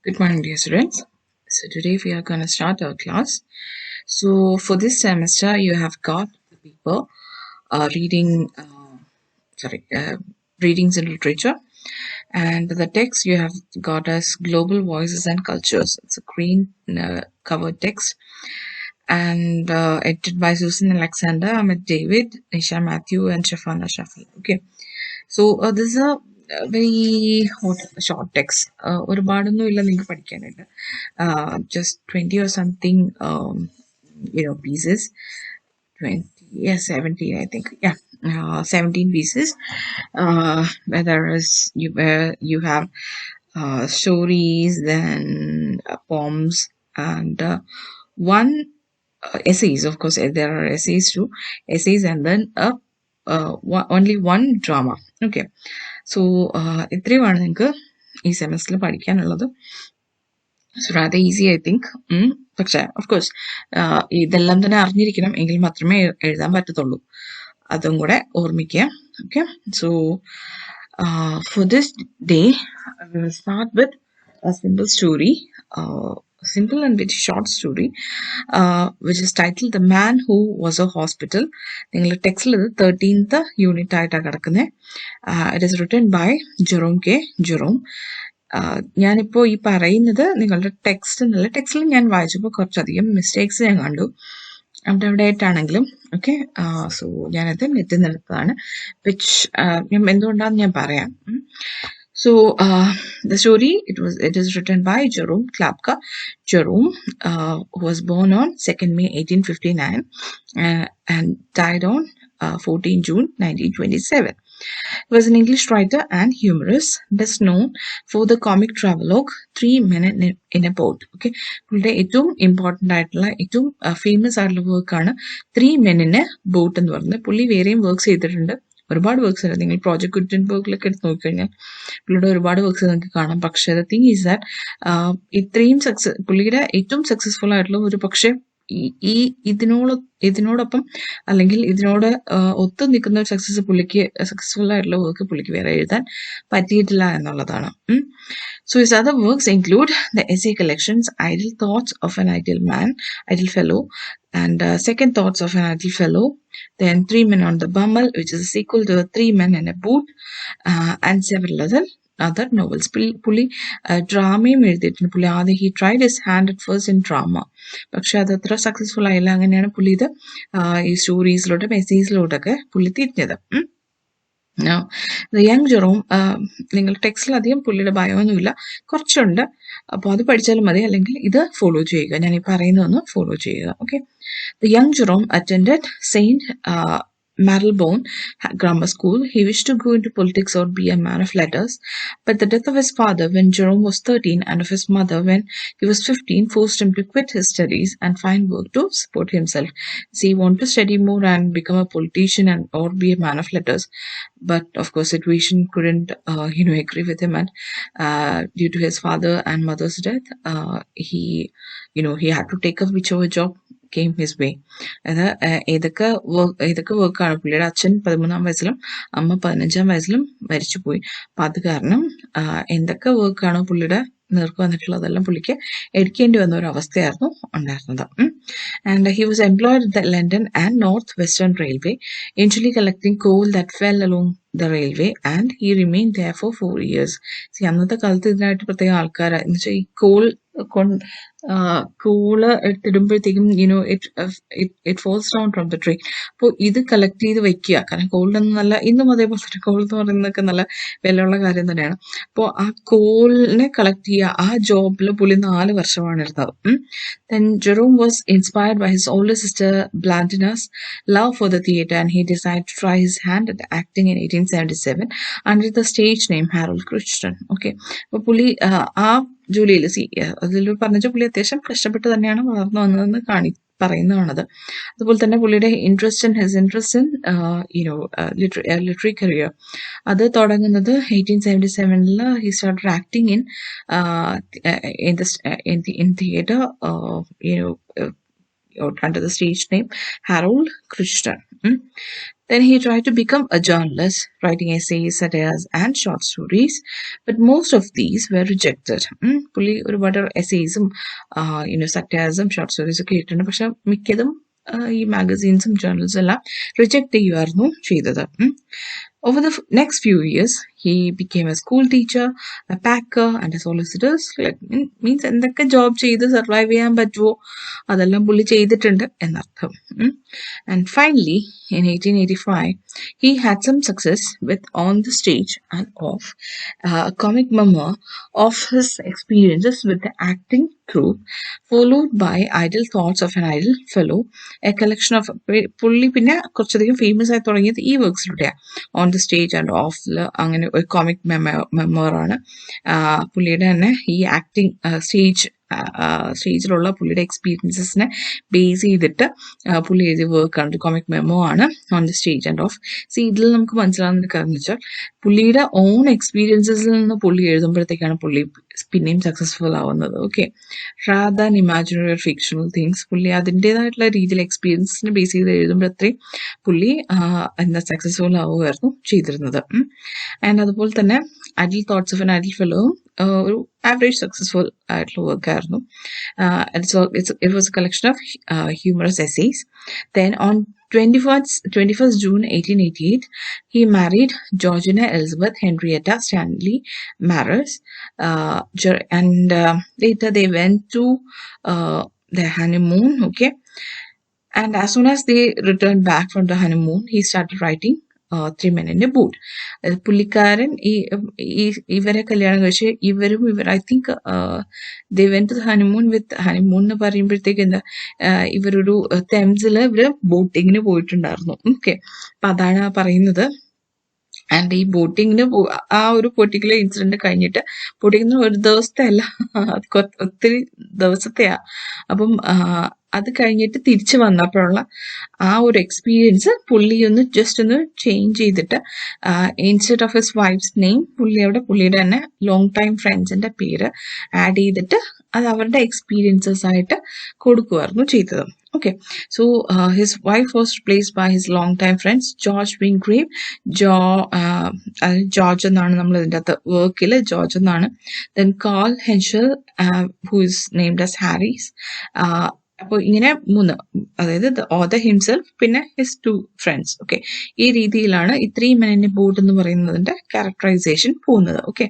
Good morning, dear students. So today we are going to start our class. So for this semester, you have got the paper reading, readings in literature, and the text you have got as Global Voices and Cultures. It's a green covered text, and edited by Susan Alexander, Ahmed David, Nisha Matthew, and Shafana Shafi. Okay. So this is a very short text. ഒരുപാടൊന്നും ഇല്ല നിങ്ങൾക്ക് പഠിക്കാനായിട്ട്. Just 20 or something pieces. 20, yeah, 17 I think. Yeah, 17 pieces. Whereas you have stories, then poems, and one essays. Of course, there are essays too. Essays, and then only one drama. Okay. So ഇത്രയുമാണ് നിങ്ങൾക്ക് ഈ സെമസ്റ്ററിൽ പഠിക്കാനുള്ളത്. So rather easy I think. പക്ഷെ of course ഇതെല്ലാം തന്നെ അറിഞ്ഞിരിക്കണം, എങ്കിൽ മാത്രമേ എഴുതാൻ പറ്റത്തുള്ളൂ. അതും കൂടെ ഓർമ്മിക്കുക. Okay. So for this day we will start with a simple story, simple and very short story, which is titled The Man Who Was a Hospital. നിങ്ങളുടെ ടെക്സ്റ്റിൽ 13th യൂണിറ്റ് ആയിട്ടാണ് കിടക്കുന്നത്. It is written by Jerome K. Jerome. ഞാനിപ്പോൾ ഈ പറയുന്നത് നിങ്ങളുടെ ടെക്സ്റ്റിൽ ഞാൻ വായിച്ചപ്പോൾ കുറച്ചധികം മിസ്റ്റേക്സ് ഞാൻ കണ്ടു അവിടെ ആയിട്ടാണെങ്കിലും. ഓക്കെ. സോ ഞാനത് നെറ്റിൽ നിന്നെടുത്തതാണ്, വിച്ച് എന്തുകൊണ്ടാണെന്ന് ഞാൻ പറയാം. So the story, it is written by Jerome Klapka. Jerome who was born on 2nd May 1859 and died on 14 June 1927. He was an English writer and humorist, best known for the comic travelogue 3 Men in a Boat. Okay, പുള്ളിയുടെ ഏറ്റവും important ആയിട്ടുള്ള ഏറ്റവും famous ആയിട്ടുള്ള വർക്കാണ് 3 Men in a Boat എന്ന് പറയുന്നത്. പുള്ളി വേറെയും വർക്ക്സ് ചെയ്തിട്ടുണ്ട്, ഒരുപാട് വർക്ക്സ് ഉണ്ട്. നിങ്ങൾ പ്രോജക്ട് ഗുറ്റൻബർഗിലൊക്കെ എടുത്ത് നോക്കിക്കഴിഞ്ഞാൽ പുള്ളിയുടെ ഒരുപാട് വർക്ക്സ് നിങ്ങൾക്ക് കാണാം. പക്ഷേ ദ തിങ് ഈസ് ദാറ്റ് ഇത്രയും പുള്ളിയുടെ ഏറ്റവും സക്സസ്ഫുൾ ആയിട്ടുള്ള ഒരു പക്ഷേ ഈ ഇതിനോടൊപ്പം അല്ലെങ്കിൽ ഇതിനോട് ഒത്തു നിൽക്കുന്ന സക്സസ്ഫുൾ ആയിട്ടുള്ള വർക്ക് പുള്ളിക്ക് വേറെ എഴുതാൻ പറ്റിയിട്ടില്ല എന്നുള്ളതാണ്. So his other works include the essay collections Idle Thoughts of an Idle Fellow, and Second Thoughts of an Idle Fellow, then 3 Men on the Bummel, which is a sequel to 3 Men in a Boot, and several other novels. പുള്ളി ഡ്രാമയും എഴുതിയിട്ടുണ്ട്. പുള്ളി ആദ്യം he tried his hand at first in drama, പക്ഷെ അത് അത്ര successful ആയില്ല. അങ്ങനെയാണ് പുള്ളി ഇത് ഈ സ്റ്റോറീസിലോട്ടും എസ്സേസിലോട്ടൊക്കെ പുള്ളി തിരിഞ്ഞത്. Now, the young Jerome, നിങ്ങൾ ടെക്സ്റ്റിൽ അധികം പുള്ളിയുടെ ഭയമൊന്നുമില്ല, കുറച്ചുണ്ട്. അപ്പോൾ അത് പഠിച്ചാലും മതി, അല്ലെങ്കിൽ ഇത് ഫോളോ ചെയ്യുക, ഞാൻ ഈ പറയുന്നതൊന്ന് ഫോളോ ചെയ്യുക. Okay. The young Jerome attended Saint Marylebone Grammar School. He wished to go into politics or be a man of letters, but the death of his father when Jerome was 13 and of his mother when he was 15 forced him to quit his studies and find work to support himself. So he wanted to study more and become a politician or be a man of letters, but of course situation couldn't agree with him, and due to his father and mother's death, he had to take up whichever job came his way. അത് ഏതൊക്കെ വർക്കാണ്, പുള്ളിയുടെ അച്ഛൻ 13-ാം വയസ്സിലും അമ്മ 15-ാം വയസ്സിലും മരിച്ചുപോയി. അപ്പം അത് കാരണം എന്തൊക്കെ വർക്കാണോ പുള്ളിയുടെ നേർക്ക് വന്നിട്ടുള്ളതെല്ലാം പുള്ളിക്ക് എടുക്കേണ്ടി വന്ന ഒരു അവസ്ഥയായിരുന്നു ഉണ്ടായിരുന്നത്. And he was employed at the London and North Western Railway, eventually collecting coal that fell along the railway, and he remained there for 4 years. അന്നത്തെ കാലത്ത് ഇതിനായിട്ട് പ്രത്യേക ആൾക്കാർ എന്ന് വെച്ചാൽ ഈ കോള് എടുത്തിടുമ്പോഴത്തേക്കും it falls down from the tree. അപ്പോൾ ഇത് കളക്ട് ചെയ്ത് വെക്കുക, കാരണം കോളിനൊന്നും നല്ല, ഇന്നും അതേപോലെ തന്നെ കോൾ എന്ന് പറയുന്നതൊക്കെ നല്ല വിലയുള്ള കാര്യം തന്നെയാണ്. അപ്പോൾ ആ കോളിനെ കളക്ട് ചെയ്യുക, ആ ജോബിൽ പുള്ളി 4 വർഷമാണ് എടുത്തത്. Then Jerome was inspired by his older sister Blandina's love for the theatre, and he decided to try his hand at acting in 1877 under the stage name Harold Crichton. Okay, അപ്പോൾ പുള്ളി ആ ജോലിയിൽ അതിൽ പറഞ്ഞ പുള്ളി അത്യാവശ്യം കഷ്ടപ്പെട്ട് തന്നെയാണ് വളർന്നു വന്നതെന്ന് പറയുന്നതാണത്. അതുപോലെ തന്നെ പുള്ളിയുടെ ഇൻട്രസ്റ്റ് ഇൻ ലിറ്റററി കരിയർ അത് തുടങ്ങുന്നത് 1877 he started acting in theater under the stage name Harold Crichton. Then he tried to become a journalist, writing essays, satires, and short stories. But most of these were rejected. പുള്ളി ഒരുപാട് എസ്സേസും സറ്റാസും short സ്റ്റോറീസും ഒക്കെ ഇട്ടിട്ടുണ്ട്. പക്ഷെ മിക്കതും ഈ മാഗസീൻസും ജേർണൽസും എല്ലാം reject ചെയ്യുമായിരുന്നു ചെയ്തത്. Over the next few years, he became a school teacher, a packer, and a solicitor. Means എന്തൊക്കെ ജോബ് ചെയ്ത് സർവൈവ് ചെയ്യാൻ പറ്റുമോ അതെല്ലാം പുള്ളി ചെയ്തിട്ടുണ്ട് എന്നർത്ഥം. And finally, in 1885, he had some success with on the stage and off a comic memoir of his experiences with the acting troupe, followed by Idle Thoughts of an Idle Fellow, a collection of പുള്ളി പിന്നെ കുറച്ചധികം famous ആയി തുടങ്ങിയത് ഈ വർക്ക്സിലൂടെയാണ്. On the stage and off അങ്ങനെ ഒരു comic മെമ്മോറാണ്. പുള്ളിയുടെ തന്നെ ഈ ആക്ടിങ് സ്റ്റേജിലുള്ള പുള്ളിയുടെ എക്സ്പീരിയൻസസിനെ ബേസ് ചെയ്തിട്ട് പുള്ളി എഴുതിയ വർക്കാണ്, കോമിക് മെമ്മോ ആണ് on the stage and of. ഇതിൽ നമുക്ക് മനസ്സിലാവുന്ന കാരണം വെച്ചാൽ പുള്ളിയുടെ ഓൺ എക്സ്പീരിയൻസസിൽ നിന്ന് പുള്ളി എഴുതുമ്പോഴത്തേക്കാണ് പുള്ളി പിന്നെയും സക്സസ്ഫുൾ ആവുന്നത്. Okay, rather than imaginary fictional things പുള്ളി അതിൻ്റെതായിട്ടുള്ള രീതിയിൽ എക്സ്പീരിയൻസിനെ ബേസ് ചെയ്ത് എഴുതുമ്പോഴത്രയും പുള്ളി എന്താ സക്സസ്ഫുൾ ആവുകയായിരുന്നു ചെയ്തിരുന്നത്. ആൻഡ് അതുപോലെ തന്നെ idle thoughts of N idle fellow ഒരു average successful work ആയിരുന്നു. It was a collection of humorous essays. Then on 21st June 1888, he married Georgina Elizabeth Henrietta Stanley Maris, and later they went to their honeymoon. Okay, and as soon as they returned back from the honeymoon, he started writing Three Men in a Boat. പുള്ളിക്കാരൻ ഇവരെ കല്യാണം കഴിച്ച് I think they went to the honeymoon എന്ന് പറയുമ്പോഴത്തേക്ക് എന്താ ഇവരൊരു തെംസില് ഇവര് ബോട്ടിങ്ങിന് പോയിട്ടുണ്ടായിരുന്നു. ഓക്കെ, അപ്പൊ അതാണ് പറയുന്നത്. ആൻഡ് ഈ ബോട്ടിങ്ങിന് ആ ഒരു പെർട്ടിക്കുലർ ഇൻസിഡന്റ് കഴിഞ്ഞിട്ട് ബോട്ടിങ്ങിന് ഒരു ദിവസത്തെ അല്ല, ഒത്തിരി ദിവസത്തെയാ. അപ്പം അത് കഴിഞ്ഞിട്ട് തിരിച്ചു വന്നപ്പോഴുള്ള ആ ഒരു എക്സ്പീരിയൻസ് പുള്ളി ഒന്ന് ജസ്റ്റ് ഒന്ന് ചേഞ്ച് ചെയ്തിട്ട് instead of his wife's name പുള്ളിയുടെ തന്നെ ലോങ് ടൈം ഫ്രണ്ട്സിന്റെ പേര് ആഡ് ചെയ്തിട്ട് അത് അവരുടെ എക്സ്പീരിയൻസസ് ആയിട്ട് കൊടുക്കുമായിരുന്നു ചെയ്തത്. Okay, so his wife was replaced by his long-time friends George Wingrave, George എന്നാണ് നമ്മൾ ഇതിൻ്റെ അകത്ത് വർക്കില് ജോർജ് എന്നാണ്. Then Carl Henschel, who is named as Harris. അപ്പോൾ ഇങ്ങനെ മൂന്ന്, അതായത് ദ ഓഥർ ഹിംസെൽഫ് പിന്നെ ഹിസ് ടു ഫ്രണ്ട്സ്. ഓക്കെ, ഈ രീതിയിലാണ് ഈ three men in A boat എന്ന് പറയുന്നതിന്റെ ക്യാരക്ടറൈസേഷൻ പോകുന്നത്. ഓക്കെ,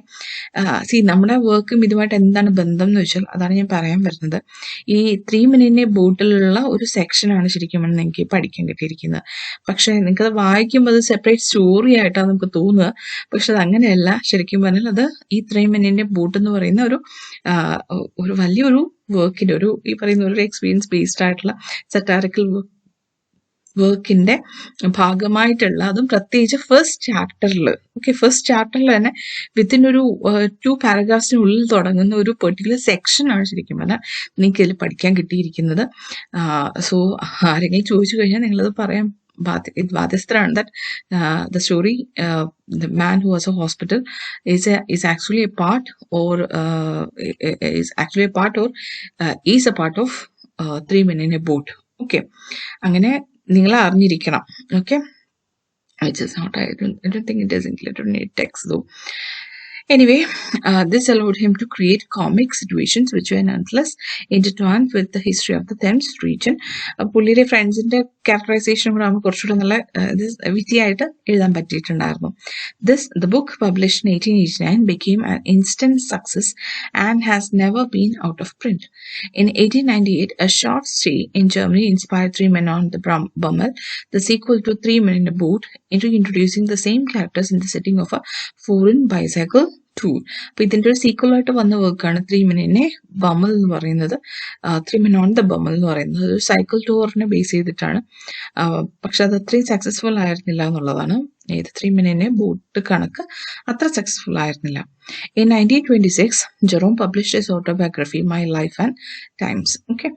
നമ്മുടെ വർക്കും ഇതുമായിട്ട് എന്താണ് ബന്ധം എന്ന് വെച്ചാൽ അതാണ് ഞാൻ പറയാൻ വരുന്നത്. ഈ ത്രീ മെൻ ഇൻ എ ബോട്ടിലുള്ള ഒരു സെക്ഷനാണ് ശരിക്കും പറഞ്ഞാൽ എനിക്ക് പഠിക്കാൻ കിട്ടിയിരിക്കുന്നത്. പക്ഷെ നിങ്ങൾക്കത് വായിക്കുമ്പോൾ അത് സെപ്പറേറ്റ് സ്റ്റോറി ആയിട്ടാണ് നമുക്ക് തോന്നുക. പക്ഷെ അത് അങ്ങനെയല്ല. ശരിക്കും പറഞ്ഞാൽ അത് ഈ three men in A boat എന്ന് പറയുന്ന ഒരു വലിയൊരു വർക്കിന്റെ ഈ പറയുന്ന ഒരു എക്സ്പീരിയൻസ് ബേസ്ഡ് ആയിട്ടുള്ള സറ്റാറിക്കൽ വർക്കിന്റെ ഭാഗമായിട്ടുള്ള, അതും പ്രത്യേകിച്ച് ഫസ്റ്റ് ചാപ്റ്ററിൽ തന്നെ വിത്തിൻ ഒരു 2 പാരഗ്രാഫ്സിനുള്ളിൽ തുടങ്ങുന്ന ഒരു പെർട്ടിക്കുലർ സെക്ഷൻ ആണ് ശരിക്കും പറഞ്ഞാൽ നിങ്ങൾക്ക് ഇതിൽ പഠിക്കാൻ കിട്ടിയിരിക്കുന്നത്. സോ ആരെങ്കിലും ചോദിച്ചു കഴിഞ്ഞാൽ നിങ്ങളത് പറയാൻ ബാധ്യസ്ഥരാണ്. That the story, the man who was a hospital is actually a part or is a part of Three Men in a Boat. Okay, അങ്ങനെ നിങ്ങൾ അറിഞ്ഞിരിക്കണം. Okay, which is not, I don't think it is included in a text though. Anyway, this allowed him to create comic situations which were nonetheless intertwined with the history of the Thames region. പുള്ളിയുടെ ഫ്രണ്ട്സിന്റെ characterisation കൂടെ നമുക്ക് കുറച്ചുകൂടെ നല്ല വിധിയായിട്ട് എഴുതാൻ പറ്റിയിട്ടുണ്ടായിരുന്നു. The book, published in 1889, became an instant success and has never been out of print. In 1898, a short stay in Germany inspired Three Men on the Bummel, the sequel to Three Men in a Boat, into introducing the same characters in the setting of a foreign bicycle tour. അപ്പൊ ഇതിന്റെ ഒരു equal ആയിട്ട് വന്ന വർക്കാണ് three മെനിനെ ബമൽ എന്ന് പറയുന്നത്. Three men on the ബമൽ എന്ന് പറയുന്നത് ഒരു സൈക്കിൾ ടൂറിനെ ബേസ് ചെയ്തിട്ടാണ്. പക്ഷെ അത് അത്രയും സക്സസ്ഫുൾ ആയിരുന്നില്ല എന്നുള്ളതാണ്. ഏത് ത്രീ മെനിനെ ബോട്ട് കണക്ക് അത്ര സക്സസ്ഫുൾ ആയിരുന്നില്ല. In 1926, Jerome published his autobiography, My Life and Times. Okay,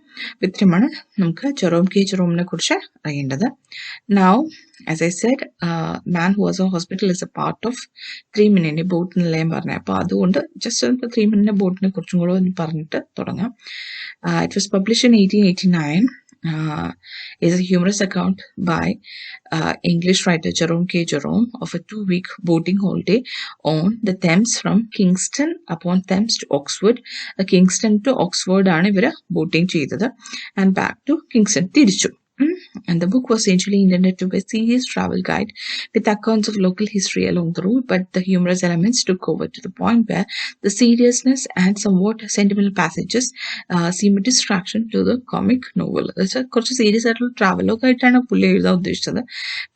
ഇത്രയുമാണ് നമുക്ക് ജെറോമിനെ കുറിച്ച് അറിയേണ്ടത്. Now, as I said, Man Who Was a Hospital is a part of Three Men in a Boat എന്നല്ലേ ഞാൻ പറഞ്ഞത്. അപ്പൊ അതുകൊണ്ട് just three men in a ബോട്ടിനെ കുറിച്ചും കൂടെ ഒന്ന് പറഞ്ഞിട്ട് തുടങ്ങാം. It was published in 1889. is a humorous account by English writer Jerome of a 2-week boating holiday on the Thames from Kingston upon Thames to Oxford. Kingston to Oxford ആണ് ഇവര് boating ചെയ്തത് and back to Kingston തിരിച്ചു. And the book was essentially intended to be a serious travel guide with accounts of local history along the route, but the humorous elements took over to the point where the seriousness and somewhat sentimental passages seem a distraction to the comic novel. കുറച്ച് serious ആയിട്ടുള്ള ട്രാവലൊക്കെ ആയിട്ടാണ് പുള്ളി എഴുതാൻ ഉദ്ദേശിച്ചത്.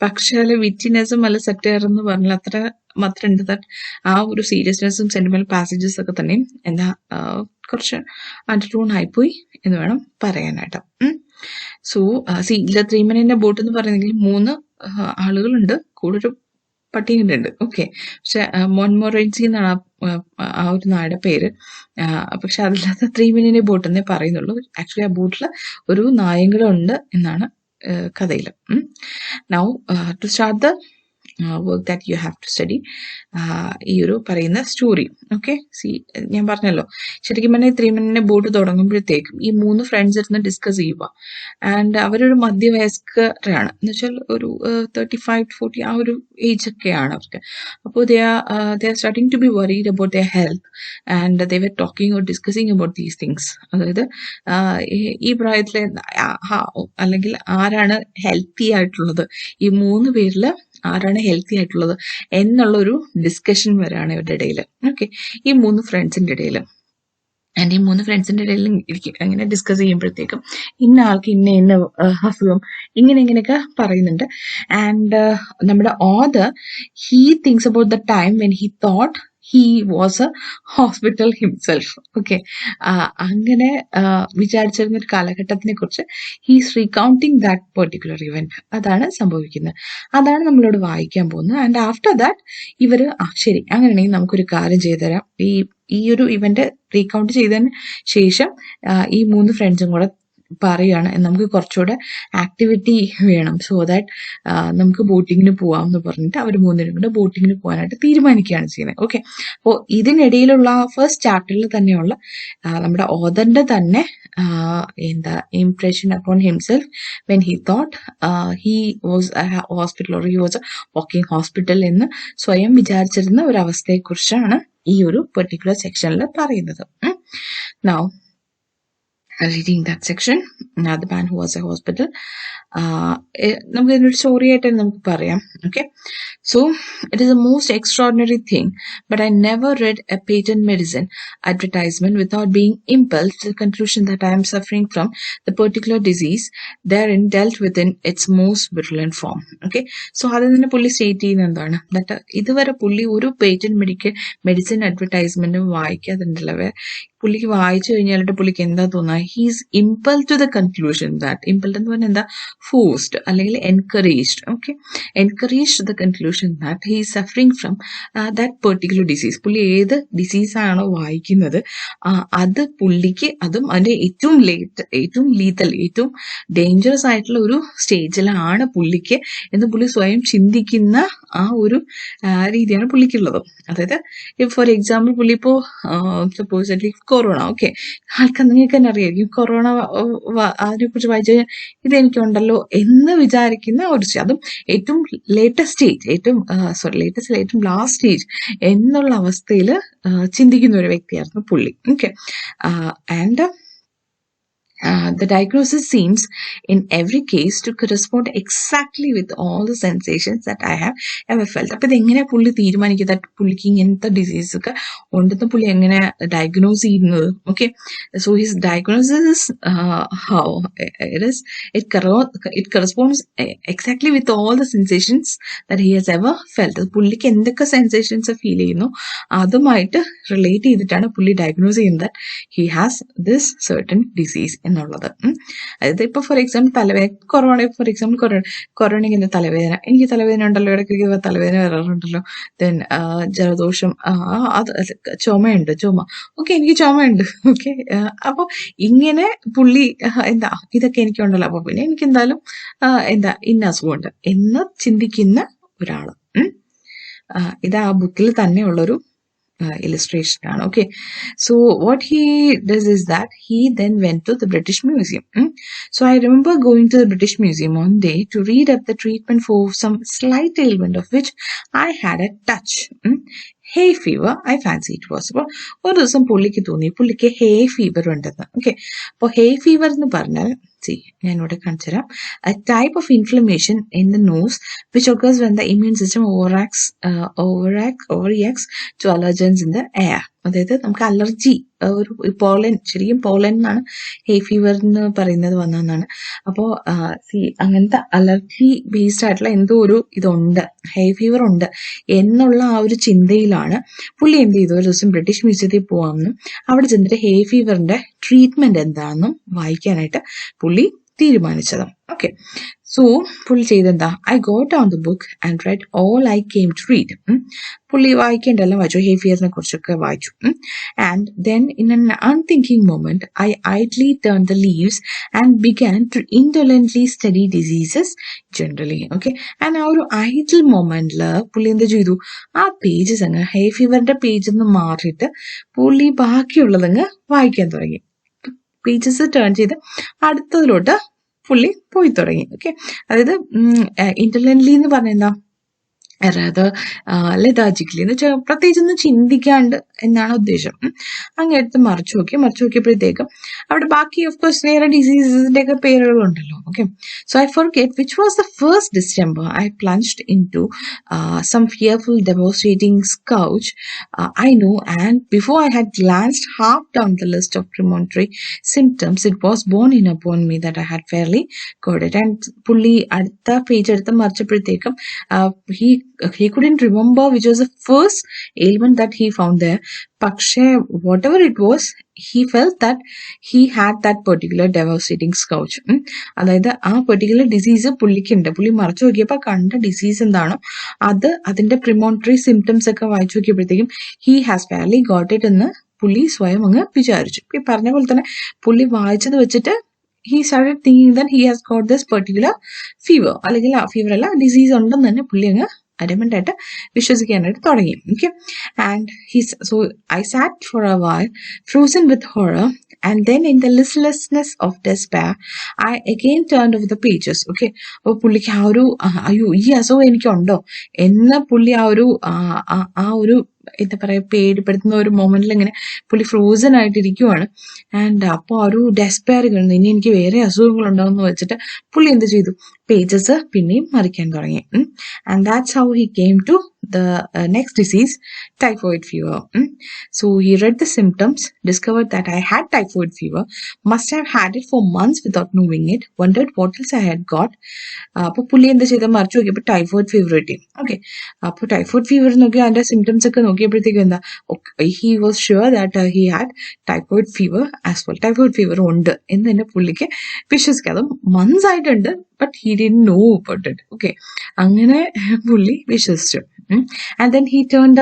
പക്ഷേ അതിലെ വിറ്റിനെസ്സും അല്ല satire എന്ന് പറഞ്ഞാൽ അത്ര മാത്രം ഉണ്ട് ദാറ്റ് ആ ഒരു സീരിയസ്നെസ്സും സെന്റിമെന്റൽ പാസേജസ് ഒക്കെ തന്നെയും എന്താ കുറച്ച് അണ്ടർടോൺ ആയിപ്പോയി എന്ന് വേണം പറയാനായിട്ട്. സോ ഇതിലെ 3 മണിന്റെ ബോട്ട് എന്ന് പറയുന്നെങ്കിൽ 3 ആളുകളുണ്ട്, കൂടെ ഒരു പട്ടിയുണ്ട്. ഓക്കെ, പക്ഷെ മോൺമോറൻസി എന്നാണ് ആ ഒരു നായുടെ പേര്. പക്ഷെ അതില്ലാത്ത 3 മണിന്റെ ബോട്ട് എന്നേ പറയുന്നുള്ളൂ. ആക്ച്വലി ആ ബോട്ടിൽ ഒരു നായും കൂടെ ഉണ്ട് എന്നാണ് കഥയിൽ. Now to start the work that you have to study ഈ ഒരു പറയുന്ന സ്റ്റോറി. ഓക്കെ, ഞാൻ പറഞ്ഞല്ലോ ശരിക്കും പറഞ്ഞാൽ 3 മണിന്റെ ബോട്ട് തുടങ്ങുമ്പോഴത്തേക്കും ഈ 3 ഫ്രണ്ട്സ് ഇരുന്ന് ഡിസ്കസ് ചെയ്യുക. ആൻഡ് അവരൊരു മധ്യവയസ്കരാണ്, എന്ന് വെച്ചാൽ ഒരു 35 to 40 ആ ഒരു ഏജ് ഒക്കെയാണ് അവർക്ക്. അപ്പോൾ they are starting to be worried about their health and they were talking or discussing about these things. അതായത് ഈ പ്രായത്തിലെ അല്ലെങ്കിൽ ആരാണ് ഹെൽത്തി ആയിട്ടുള്ളത്, ഈ 3 പേരിൽ ആരാണ് ഹെൽത്തി ആയിട്ടുള്ളത് എന്നുള്ളൊരു ഡിസ്കഷൻ വരാണ് ഇവരുടെ ഇടയിൽ. ഓക്കെ, ഈ 3 ഫ്രണ്ട്സിന്റെ ഇടയിൽ. ആൻഡ് ഈ 3 ഫ്രണ്ട്സിന്റെ ഇടയിൽ അങ്ങനെ ഡിസ്കസ് ചെയ്യുമ്പോഴത്തേക്കും ഇന്ന ആൾക്ക് ഇന്ന അസുഖം ഇങ്ങനെയൊക്കെ പറയുന്നുണ്ട്. ആൻഡ് നമ്മുടെ author he things about the time when he thought he was a hospital himself. Okay, അങ്ങനെ വിചാരിച്ചിരുന്ന ഒരു കാലഘട്ടത്തിനെ കുറിച്ച് he's recounting that particular event. അതാണ് സംഭവിക്കുന്നത്, അതാണ് നമ്മളോട് വായിക്കാൻ പോകുന്നത്. ആൻഡ് ആഫ്റ്റർ ദാറ്റ് ഇവര് ശരി അങ്ങനെയാണെങ്കിൽ നമുക്കൊരു കാര്യം ചെയ്തുതരാം, ഈ ഒരു ഇവന്റ് റീകൗണ്ട് ചെയ്തതിന് ശേഷം ഈ 3 ഫ്രണ്ട്സും കൂടെ പറയുകയാണ് നമുക്ക് കുറച്ചുകൂടെ ആക്ടിവിറ്റി വേണം, സോ ദാറ്റ് നമുക്ക് ബോട്ടിങ്ങിന് പോവാം എന്ന് പറഞ്ഞിട്ട് അവർ 3 പേരും കൂടെ ബോട്ടിങ്ങിന് പോകാനായിട്ട് തീരുമാനിക്കുകയാണ് ചെയ്യുന്നത്. ഓക്കെ, അപ്പോൾ ഇതിനിടയിലുള്ള ഫസ്റ്റ് ചാപ്റ്ററിൽ തന്നെയുള്ള നമ്മുടെ ഓഥറിന്റെ തന്നെ എന്താ impression upon himself when he thought he was hospital or he was A walking hospital എന്ന് സ്വയം വിചാരിച്ചിരുന്ന ഒരു അവസ്ഥയെക്കുറിച്ചാണ് ഈ ഒരു പെർട്ടിക്കുലർ സെക്ഷനിൽ പറയുന്നത്. Now reading that section, the man who was a hospital, നമുക്ക് ഇതിനൊരു സ്റ്റോറി ആയിട്ട് നമുക്ക് പറയാം. Okay, so it is a most extraordinary thing, but I never read a patent medicine advertisement without being impelled to the conclusion that I am suffering from the particular disease therein dealt with in its most virulent form. Okay, so അത് തന്നെ പുള്ളി state ചെയ്യുന്ന എന്താണ്, that ഇതുവരെ പുള്ളി ഒരു patent medicine അഡ്വർടൈസ്മെന്റും വായിക്കാതുണ്ടല്ലോ. പുള്ളിക്ക് വായിച്ചു കഴിഞ്ഞാലിട്ട് പുള്ളിക്ക് എന്താ തോന്നുക, he's impel to the conclusion that, impelled എന്ന് പറഞ്ഞാൽ എന്താ, ഫോഴ്സ്ഡ് അല്ലെങ്കിൽ encouraged. Okay, encouraged the conclusion that he is suffering from that particular disease. പുള്ളി ഏത് ഡിസീസാണോ വായിക്കുന്നത് അത് പുള്ളിക്ക്, അതും അതിന്റെ ഏറ്റവും ലീതൽ ഏറ്റവും ഡേഞ്ചറസ് ആയിട്ടുള്ള ഒരു സ്റ്റേജിലാണ് പുള്ളിക്ക് എന്ന് പുള്ളി സ്വയം ചിന്തിക്കുന്ന ആ ഒരു രീതിയാണ് പുള്ളിക്കുള്ളത്. അതായത് ഫോർ എക്സാമ്പിൾ പുള്ളി ഇപ്പോൾ സപ്പോസ് കൊറോണ, ഓക്കെ, ആൾക്കാർ നിങ്ങൾക്ക് തന്നെ അറിയായിരിക്കും കൊറോണ അതിനെ കുറിച്ച് വായിച്ചു കഴിഞ്ഞാൽ ഇതെനിക്കുണ്ടല്ലോ എന്ന് വിചാരിക്കുന്ന ഒരു അതും ഏറ്റവും ലേറ്റസ്റ്റ് ലാസ്റ്റ് സ്റ്റേജ് എന്നുള്ള അവസ്ഥയിൽ ചിന്തിക്കുന്ന ഒരു വ്യക്തിയായിരുന്നു പുള്ളി. Okay, and the diagnosis seems in every case to correspond exactly with all the sensations that I have ever felt. അപ്പൊ ഇതെങ്ങനെയാ പുള്ളി തീരുമാനിക്കുക പുള്ളിക്ക് ഇങ്ങനത്തെ ഡിസീസ് ഒക്കെ ഉണ്ടെന്ന് പുള്ളി എങ്ങനെ ഡയഗ്നോസ് ചെയ്യുന്നത്? Okay, so his diagnosis how it corresponds exactly with all the sensations that he has ever felt. പുള്ളിക്ക് എന്തൊക്കെ സെൻസേഷൻസ് ഫീൽ ചെയ്യുന്നു അതുമായിട്ട് റിലേറ്റ് ചെയ്തിട്ടാണ് പുള്ളി ഡയഗ്നോസ് ചെയ്യുന്നത് he has this certain disease എന്നുള്ളത്. അതായത് ഇപ്പൊ ഫോർ എക്സാമ്പിൾ തലവേദന, ഫോർ എക്സാമ്പിൾ കൊറോണയ്ക്ക് എന്താ തലവേദന, എനിക്ക് തലവേദന ഉണ്ടല്ലോ, ഇടയ്ക്ക് തലവേദന വരാറുണ്ടല്ലോ, ദെൻ ജലദോഷം, ചുമ, ഓക്കെ എനിക്ക് ചുമയുണ്ട്. ഓക്കെ, അപ്പൊ ഇങ്ങനെ പുള്ളി എന്താ ഇതൊക്കെ എനിക്കുണ്ടല്ലോ, അപ്പൊ പിന്നെ എനിക്ക് എന്തായാലും ഇന്ന അസുഖമുണ്ട് എന്ന് ചിന്തിക്കുന്ന ഒരാള്. ഇത് ആ ബുക്കിൽ തന്നെയുള്ളൊരു illustration. Okay, so what he does is that he then went to the British Museum. So I remember going to the British Museum one day to read up the treatment for some slight ailment of which I had a touch. Hay fever, I fancy it was. അപ്പോൾ ഒരു ദിവസം പുള്ളിക്ക് തോന്നി പുള്ളിക്ക് hay fever ഉണ്ടെന്ന്. Okay, അപ്പോൾ hay fever എന്ന് പറഞ്ഞാൽ ഞാൻ ഇവിടെ കാണിച്ചു തരാം. A type of inflammation in the nose which occurs when the immune system overreacts to allergens in the air. അതായത് നമുക്ക് അലർജി, ഒരു പോളൻ, ശരിക്കും പോളൻ എന്നാണ് ഹേ ഫീവർ എന്ന് പറയുന്നത് വന്നതെന്നാണ്. അപ്പോൾ അങ്ങനത്തെ അലർജി ബേസ്ഡ് ആയിട്ടുള്ള എന്തോ ഒരു ഇതുണ്ട്, ഹേ ഫീവർ ഉണ്ട് എന്നുള്ള ആ ഒരു ചിന്തയിലാണ് പുള്ളി എന്ത് ചെയ്തു, ഒരു ദിവസം ബ്രിട്ടീഷ് മ്യൂസിയത്തിൽ പോകാമെന്നും അവിടെ ചെന്നിട്ട് ഹേ ഫീവറിന്റെ ട്രീറ്റ്മെന്റ് എന്താണെന്നും വായിക്കാനായിട്ട് പുള്ളി തീരുമാനിച്ചത്. ഓക്കെ, സോ പുള്ളി ചെയ്തെന്താ, I got on the book and read all I came to read. പുള്ളി വായിക്കേണ്ടതെല്ലാം വായിച്ചു, ഹേ ഫീവറിനെ കുറിച്ചൊക്കെ വായിച്ചു. And then in an unthinking moment I idly turned the leaves and began to indolently study diseases generally. Okay, and ആ ഒരു idle മൊമെന്റിൽ പുള്ളി എന്ത് ചെയ്തു, ആ പേജസ് അങ്ങ് ഹേ ഫീവറിന്റെ പേജ് ഒന്ന് മാറിയിട്ട് പുള്ളി ബാക്കിയുള്ളതങ്ങ് വായിക്കാൻ തുടങ്ങി. പേജസ് ടേൺ ചെയ്ത് അടുത്തതിലോട്ട് പുള്ളി പോയി തുടങ്ങി. ഓക്കെ, അതായത് ഇന്റർലെൻലി എന്ന് പറഞ്ഞ എന്താ, അതായത് ലെതാജിക്കലി എന്ന് വെച്ചാൽ പ്രത്യേകിച്ചൊന്നും ചിന്തിക്കാണ്ട് എന്നാണ് ഉദ്ദേശം. അങ്ങ് എടുത്ത് മറിച്ചു നോക്കിയപ്പോഴത്തേക്കും അവിടെ ബാക്കി ഓഫ് കോഴ്സ് വേറെ ഡിസീസസിന്റെ ഒക്കെ പേരുകളുണ്ടല്ലോ. Okay, so I forget which was the first distemper I plunged into some fearful devastating scourge I know, and before I had glanced half down the list of premonitory symptoms it was borne in upon me that I had fairly got it. And പുള്ളി അടുത്ത page എടുത്ത് മറിച്ചപ്പോഴത്തേക്കും he couldn't remember which was the first ailment that he found there. പക്ഷേ whatever it was, he felt that he had that particular devastating scourge. അതായത് ആ particular disease പുള്ളിക്കുണ്ട്. പുള്ളി മറിച്ചു നോക്കിയപ്പോൾ കണ്ട ഡിസീസ് എന്താണോ അതിന്റെ പ്രിമോണിറ്ററി സിംറ്റംസ് ഒക്കെ വായിച്ചു നോക്കിയപ്പോഴത്തേക്കും he has fairly got it എന്ന് പുള്ളി സ്വയം അങ്ങ് വിചാരിച്ചു. ഈ പറഞ്ഞ പോലെ തന്നെ പുള്ളി വായിച്ചത് വെച്ചിട്ട് he started thinking that he has got this particular fever, അല്ലെങ്കിൽ ആ ഫീവർ അല്ല ഡിസീസ് ഉണ്ടെന്ന് തന്നെ പുള്ളി അങ്ങ് adamant ആയിട്ട് വിശ്വസിക്കാനായിട്ട് തുടങ്ങി. Okay, and so I sat for a while frozen with horror and then in the listlessness of despair I again turned off the pages. Okay, അപ്പോൾ പുള്ളിക്ക് ആ ഒരു അയ്യോ ഈ അസുഖം എനിക്കുണ്ടോ എന്ന് പുള്ളി ആ ഒരു എന്താ പറയുക പേടിപ്പെടുത്തുന്ന ഒരു മൊമെന്റിൽ ഇങ്ങനെ പുള്ളി ഫ്രോസൺ ആയിട്ടിരിക്കുവാണ്. ആൻഡ് അപ്പോൾ ആ ഒരു ഡെസ്പെയർ കഴിഞ്ഞു, ഇനി എനിക്ക് വേറെ അസുഖങ്ങളുണ്ടാവും എന്ന് വെച്ചിട്ട് പുള്ളി എന്ത് ചെയ്തു, പേജസ് പിന്നെയും മറിക്കാൻ തുടങ്ങി. And that's how he came to the next disease, typhoid fever. So he read the symptoms, discovered that I had typhoid fever, must have had it for months without knowing it, wondered what else I had got. അപ്പോൾ പുള്ളി എന്താ ചെയ്ത മറിച്ചു നോക്കിയപ്പോൾ typhoid fever കിട്ടി. Okay, അപ്പോൾ typhoid fever നോക്കി അതിന്റെ സിംറ്റംസ് ഒക്കെ നോക്കിയപ്പോഴത്തേക്കും എന്താ, he was sure that he had typhoid fever as well, typhoid fever ഉണ്ട് എന്ന് തന്നെ പുള്ളിക്ക് വിശ്വസിക്കാതെ മന്ത്സ് ആയിട്ടുണ്ട്, but he didn't know about it. Okay, അങ്ങനെ പുള്ളി വിശ്വസിച്ചു. And then he turned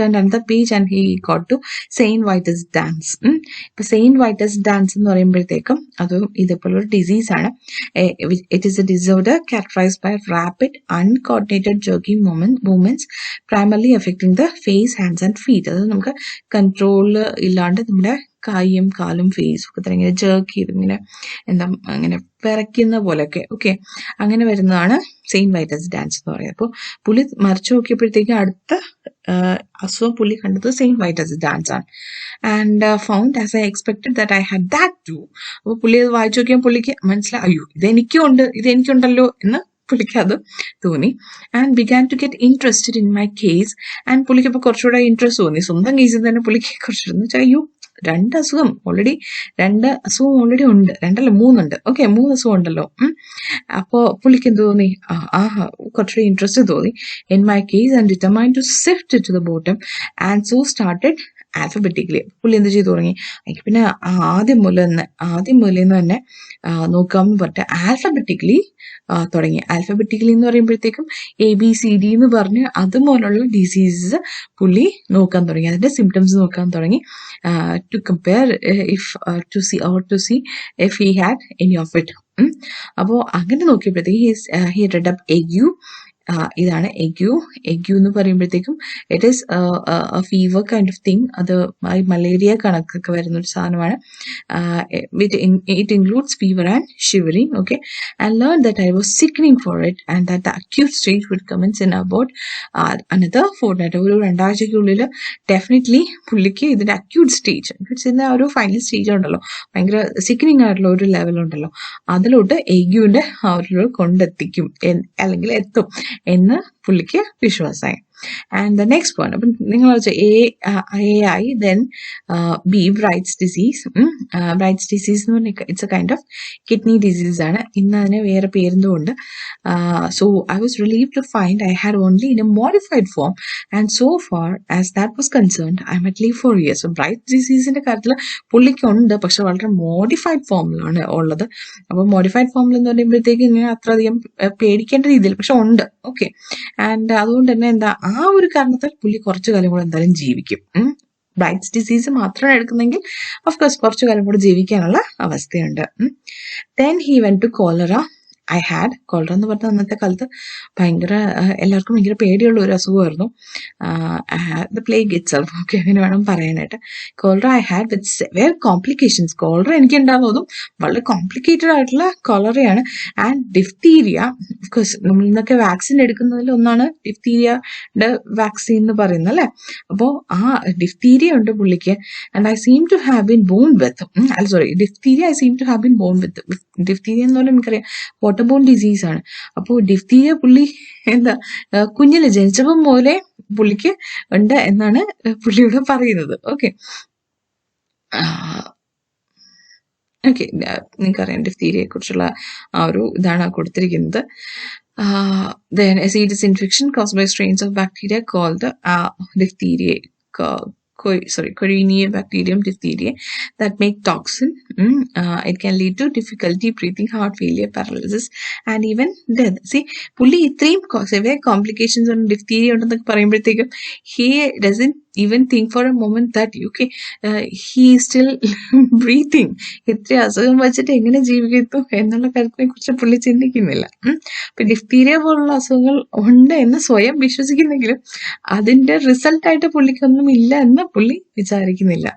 another page and he got to Saint Vitus dance. ഇപ്പൊ സെയിന്റ് വൈറ്റസ് ഡാൻസ് എന്ന് പറയുമ്പോഴത്തേക്കും അതും ഇതേപോലെ ഒരു ഡിസീസ് ആണ്. It is A disorder characterized by rapid uncoordinated jerky movements primarily affecting the face, hands and feet. അത് നമുക്ക് control ഇല്ലാണ്ട് നമ്മുടെ കൈയും കാലും ഫേസും ഒക്കെ തന്നെ ഇങ്ങനെ ജേർക്ക് ചെയ്ത് ഇങ്ങനെ എന്താ അങ്ങനെ വിറയ്ക്കുന്ന പോലെയൊക്കെ. ഓക്കെ, അങ്ങനെ വരുന്നതാണ് സെയിന്റ് വൈറ്റസ് ഡാൻസ് എന്ന് പറയുന്നത്. അപ്പോൾ പുള്ളി മറിച്ചു നോക്കിയപ്പോഴത്തേക്കും അടുത്ത അസുഖം പുള്ളി കണ്ടത് സെയിന്റ് വൈറ്റസ് ഡാൻസ് ആണ്. And found as I expected that I had that too. അപ്പോൾ പുള്ളി അത് വായിച്ചു നോക്കിയാൽ പുള്ളിക്ക് മനസ്സിലായി, അയ്യോ ഇതെനിക്കുണ്ടല്ലോ എന്ന് പുള്ളിക്ക് അത് തോന്നി. And began to get interested in my case. And പുള്ളിക്ക് അപ്പോൾ കുറച്ചുകൂടെ ഇൻട്രസ്റ്റ് തോന്നി സ്വന്തം കേസിൽ തന്നെ പുള്ളിക്ക് കുറച്ചുകൂടെ വെച്ചാൽ അയ്യോ രണ്ട് അസുഖം ഓൾറെഡി ഉണ്ട്, 3 ഓക്കെ 3 അസുഖം ഉണ്ടല്ലോ. അപ്പോൾ പുള്ളിക്ക് എന്ത് തോന്നി, കുറച്ചുകൂടി ഇൻട്രസ്റ്റ് തോന്നി in my case and determined to sift to the bottom and so started alphabetically. പുള്ളി എന്ത് ചെയ്തു തുടങ്ങി, പിന്നെ ആദ്യം മുതൽ തന്നെ നോക്കാമെന്ന് പറഞ്ഞിട്ട് ആൽഫബറ്റിക്കലി തുടങ്ങി. ആൽഫബറ്റിക്കലി എന്ന് പറയുമ്പോഴത്തേക്കും ABCD എന്ന് പറഞ്ഞ് അതുപോലുള്ള ഡിസീസസ് പുള്ളി നോക്കാൻ തുടങ്ങി, അതിന്റെ സിംറ്റംസ് നോക്കാൻ തുടങ്ങി. To compare to see if he had any of it. അപ്പോൾ അങ്ങനെ നോക്കിയപ്പോഴത്തേക്ക് ഹി റെഡ് അപ്പ് ague ഇതാണ് എഗ്യൂ എന്ന് പറയുമ്പോഴത്തേക്കും it is fever kind of thing. അത് മലേറിയ കണക്കൊക്കെ വരുന്ന ഒരു സാധനമാണ്. It includes fever and shivering. Okay, and learn that I was sickening for it and that the acute stage would commence in about another fortnight. ഒരു 2 ആഴ്ചയ്ക്കുള്ളിൽ definitely പുള്ളിക്ക് ഇതിന്റെ acute stage, ഇതിന്റെ ഒരു ഫൈനൽ സ്റ്റേജ് ഉണ്ടല്ലോ, ഭയങ്കര സിക്കനിങ് ആയിട്ടുള്ള ഒരു ലെവൽ ഉണ്ടല്ലോ, അതിലോട്ട് എഗ്യൂവിന്റെ ആ ഒരു കൊണ്ടെത്തിക്കും അല്ലെങ്കിൽ എത്തും എന്ന് പുള്ളിക്ക് വിശ്വാസമായി. ആൻഡ് ദ നെക്സ്റ്റ് പോയിന്റ്, അപ്പം നിങ്ങൾ AI, then B Bright's disease. Bright's disease എന്ന് പറഞ്ഞാൽ it's a kind of kidney disease ആണ്. ഇന്ന് അതിന് വേറെ പേരെന്തുകൊണ്ട്. So I was relieve to find I had only in a modified form and so far as that was concerned I am at leave for years. So Bright's ഡിസീസിന്റെ കാര്യത്തിൽ പുള്ളിക്കുണ്ട്, പക്ഷെ വളരെ മോഡിഫൈഡ് ഫോമിലാണ് ഉള്ളത്. അപ്പോൾ മോഡിഫൈഡ് ഫോമിൽ എന്ന് പറയുമ്പോഴത്തേക്ക് ഇങ്ങനെ അത്രയധികം പേടിക്കേണ്ട രീതിയിൽ പക്ഷെ ഉണ്ട്. ഓക്കെ, ആൻഡ് അതുകൊണ്ട് തന്നെ എന്താ ആ ഒരു കാരണത്താൽ പുള്ളി കുറച്ചു കാലം കൂടെ എന്തായാലും ജീവിക്കും. ബ്രൈറ്റ്സ് ഡിസീസ് മാത്രമാണ് എടുക്കുന്നെങ്കിൽ ഓഫ്കോഴ്സ് കുറച്ചു കാലം കൂടെ ജീവിക്കാനുള്ള അവസ്ഥയുണ്ട്. Then he went to cholera. Cholera എന്ന് പറഞ്ഞാൽ അന്നത്തെ കാലത്ത് ഭയങ്കര എല്ലാവർക്കും ഭയങ്കര പേടിയുള്ള ഒരു അസുഖമായിരുന്നു. The plague itself. Okay, അങ്ങനെ വേണം പറയാനായിട്ട്. Cholera I had with severe complications. Cholera എനിക്ക് ഉണ്ടാകുന്നതും വളരെ കോംപ്ലിക്കേറ്റഡ് ആയിട്ടുള്ള കോളറയാണ്. ആൻഡ് ഡിഫ്തീരിയ, ഓഫ്കോഴ്സ് നമ്മൾ ഇന്നൊക്കെ വാക്സിൻ എടുക്കുന്നതിൽ ഒന്നാണ് ഡിഫ്തീരിയയുടെ വാക്സിൻ എന്ന് പറയുന്നത് അല്ലേ. അപ്പോൾ ആ ഡിഫ്തീരിയ ഉണ്ട് പുള്ളിക്ക്. And I seem to have been born with diphtheria I seem to have been born with. Diphtheria എന്ന് പറഞ്ഞാൽ നമുക്കറിയാം വാട്ടർബോൺ ഡിസീസ് ആണ്. അപ്പോൾ ഡിഫ്തീരിയ പുള്ളി എന്താ കുഞ്ഞില് ജനിച്ചപ്പം പോലെ പുള്ളിക്ക് ഉണ്ട് എന്നാണ് പുള്ളിയോട് പറയുന്നത്. ഓക്കെ, നിങ്ങൾക്കറിയാം ഡിഫ്തീരിയയെ കുറിച്ചുള്ള ആ ഒരു ഇതാണ് കൊടുത്തിരിക്കുന്നത്. Then a serious infection caused by strains of bacteria called diphtheria, Corynea bacterium diphtheria, that make toxin. It can lead to difficulty breathing, heart failure, paralysis, and even death. See, പുള്ളി ഇത്രയും severe complications on diphtheria ഉണ്ടെന്നൊക്കെ പറയുമ്പോഴത്തേക്കും he doesn't even think for a moment that he is still breathing. ഇത്ര അസുഖം വെച്ചിട്ട് എങ്ങനെ ജീവിക്കുന്നു എന്നുള്ള കാര്യത്തിനെ കുറിച്ച് പുള്ളി ചിന്തിക്കുന്നില്ല. അപ്പൊ ഡിഫ്തീരിയ പോലുള്ള അസുഖങ്ങൾ ഉണ്ട് എന്ന് സ്വയം വിശ്വസിക്കുന്നെങ്കിലും അതിന്റെ റിസൾട്ടായിട്ട് പുള്ളിക്കൊന്നും ഇല്ല എന്ന് പുള്ളി വിചാരിക്കുന്നില്ല.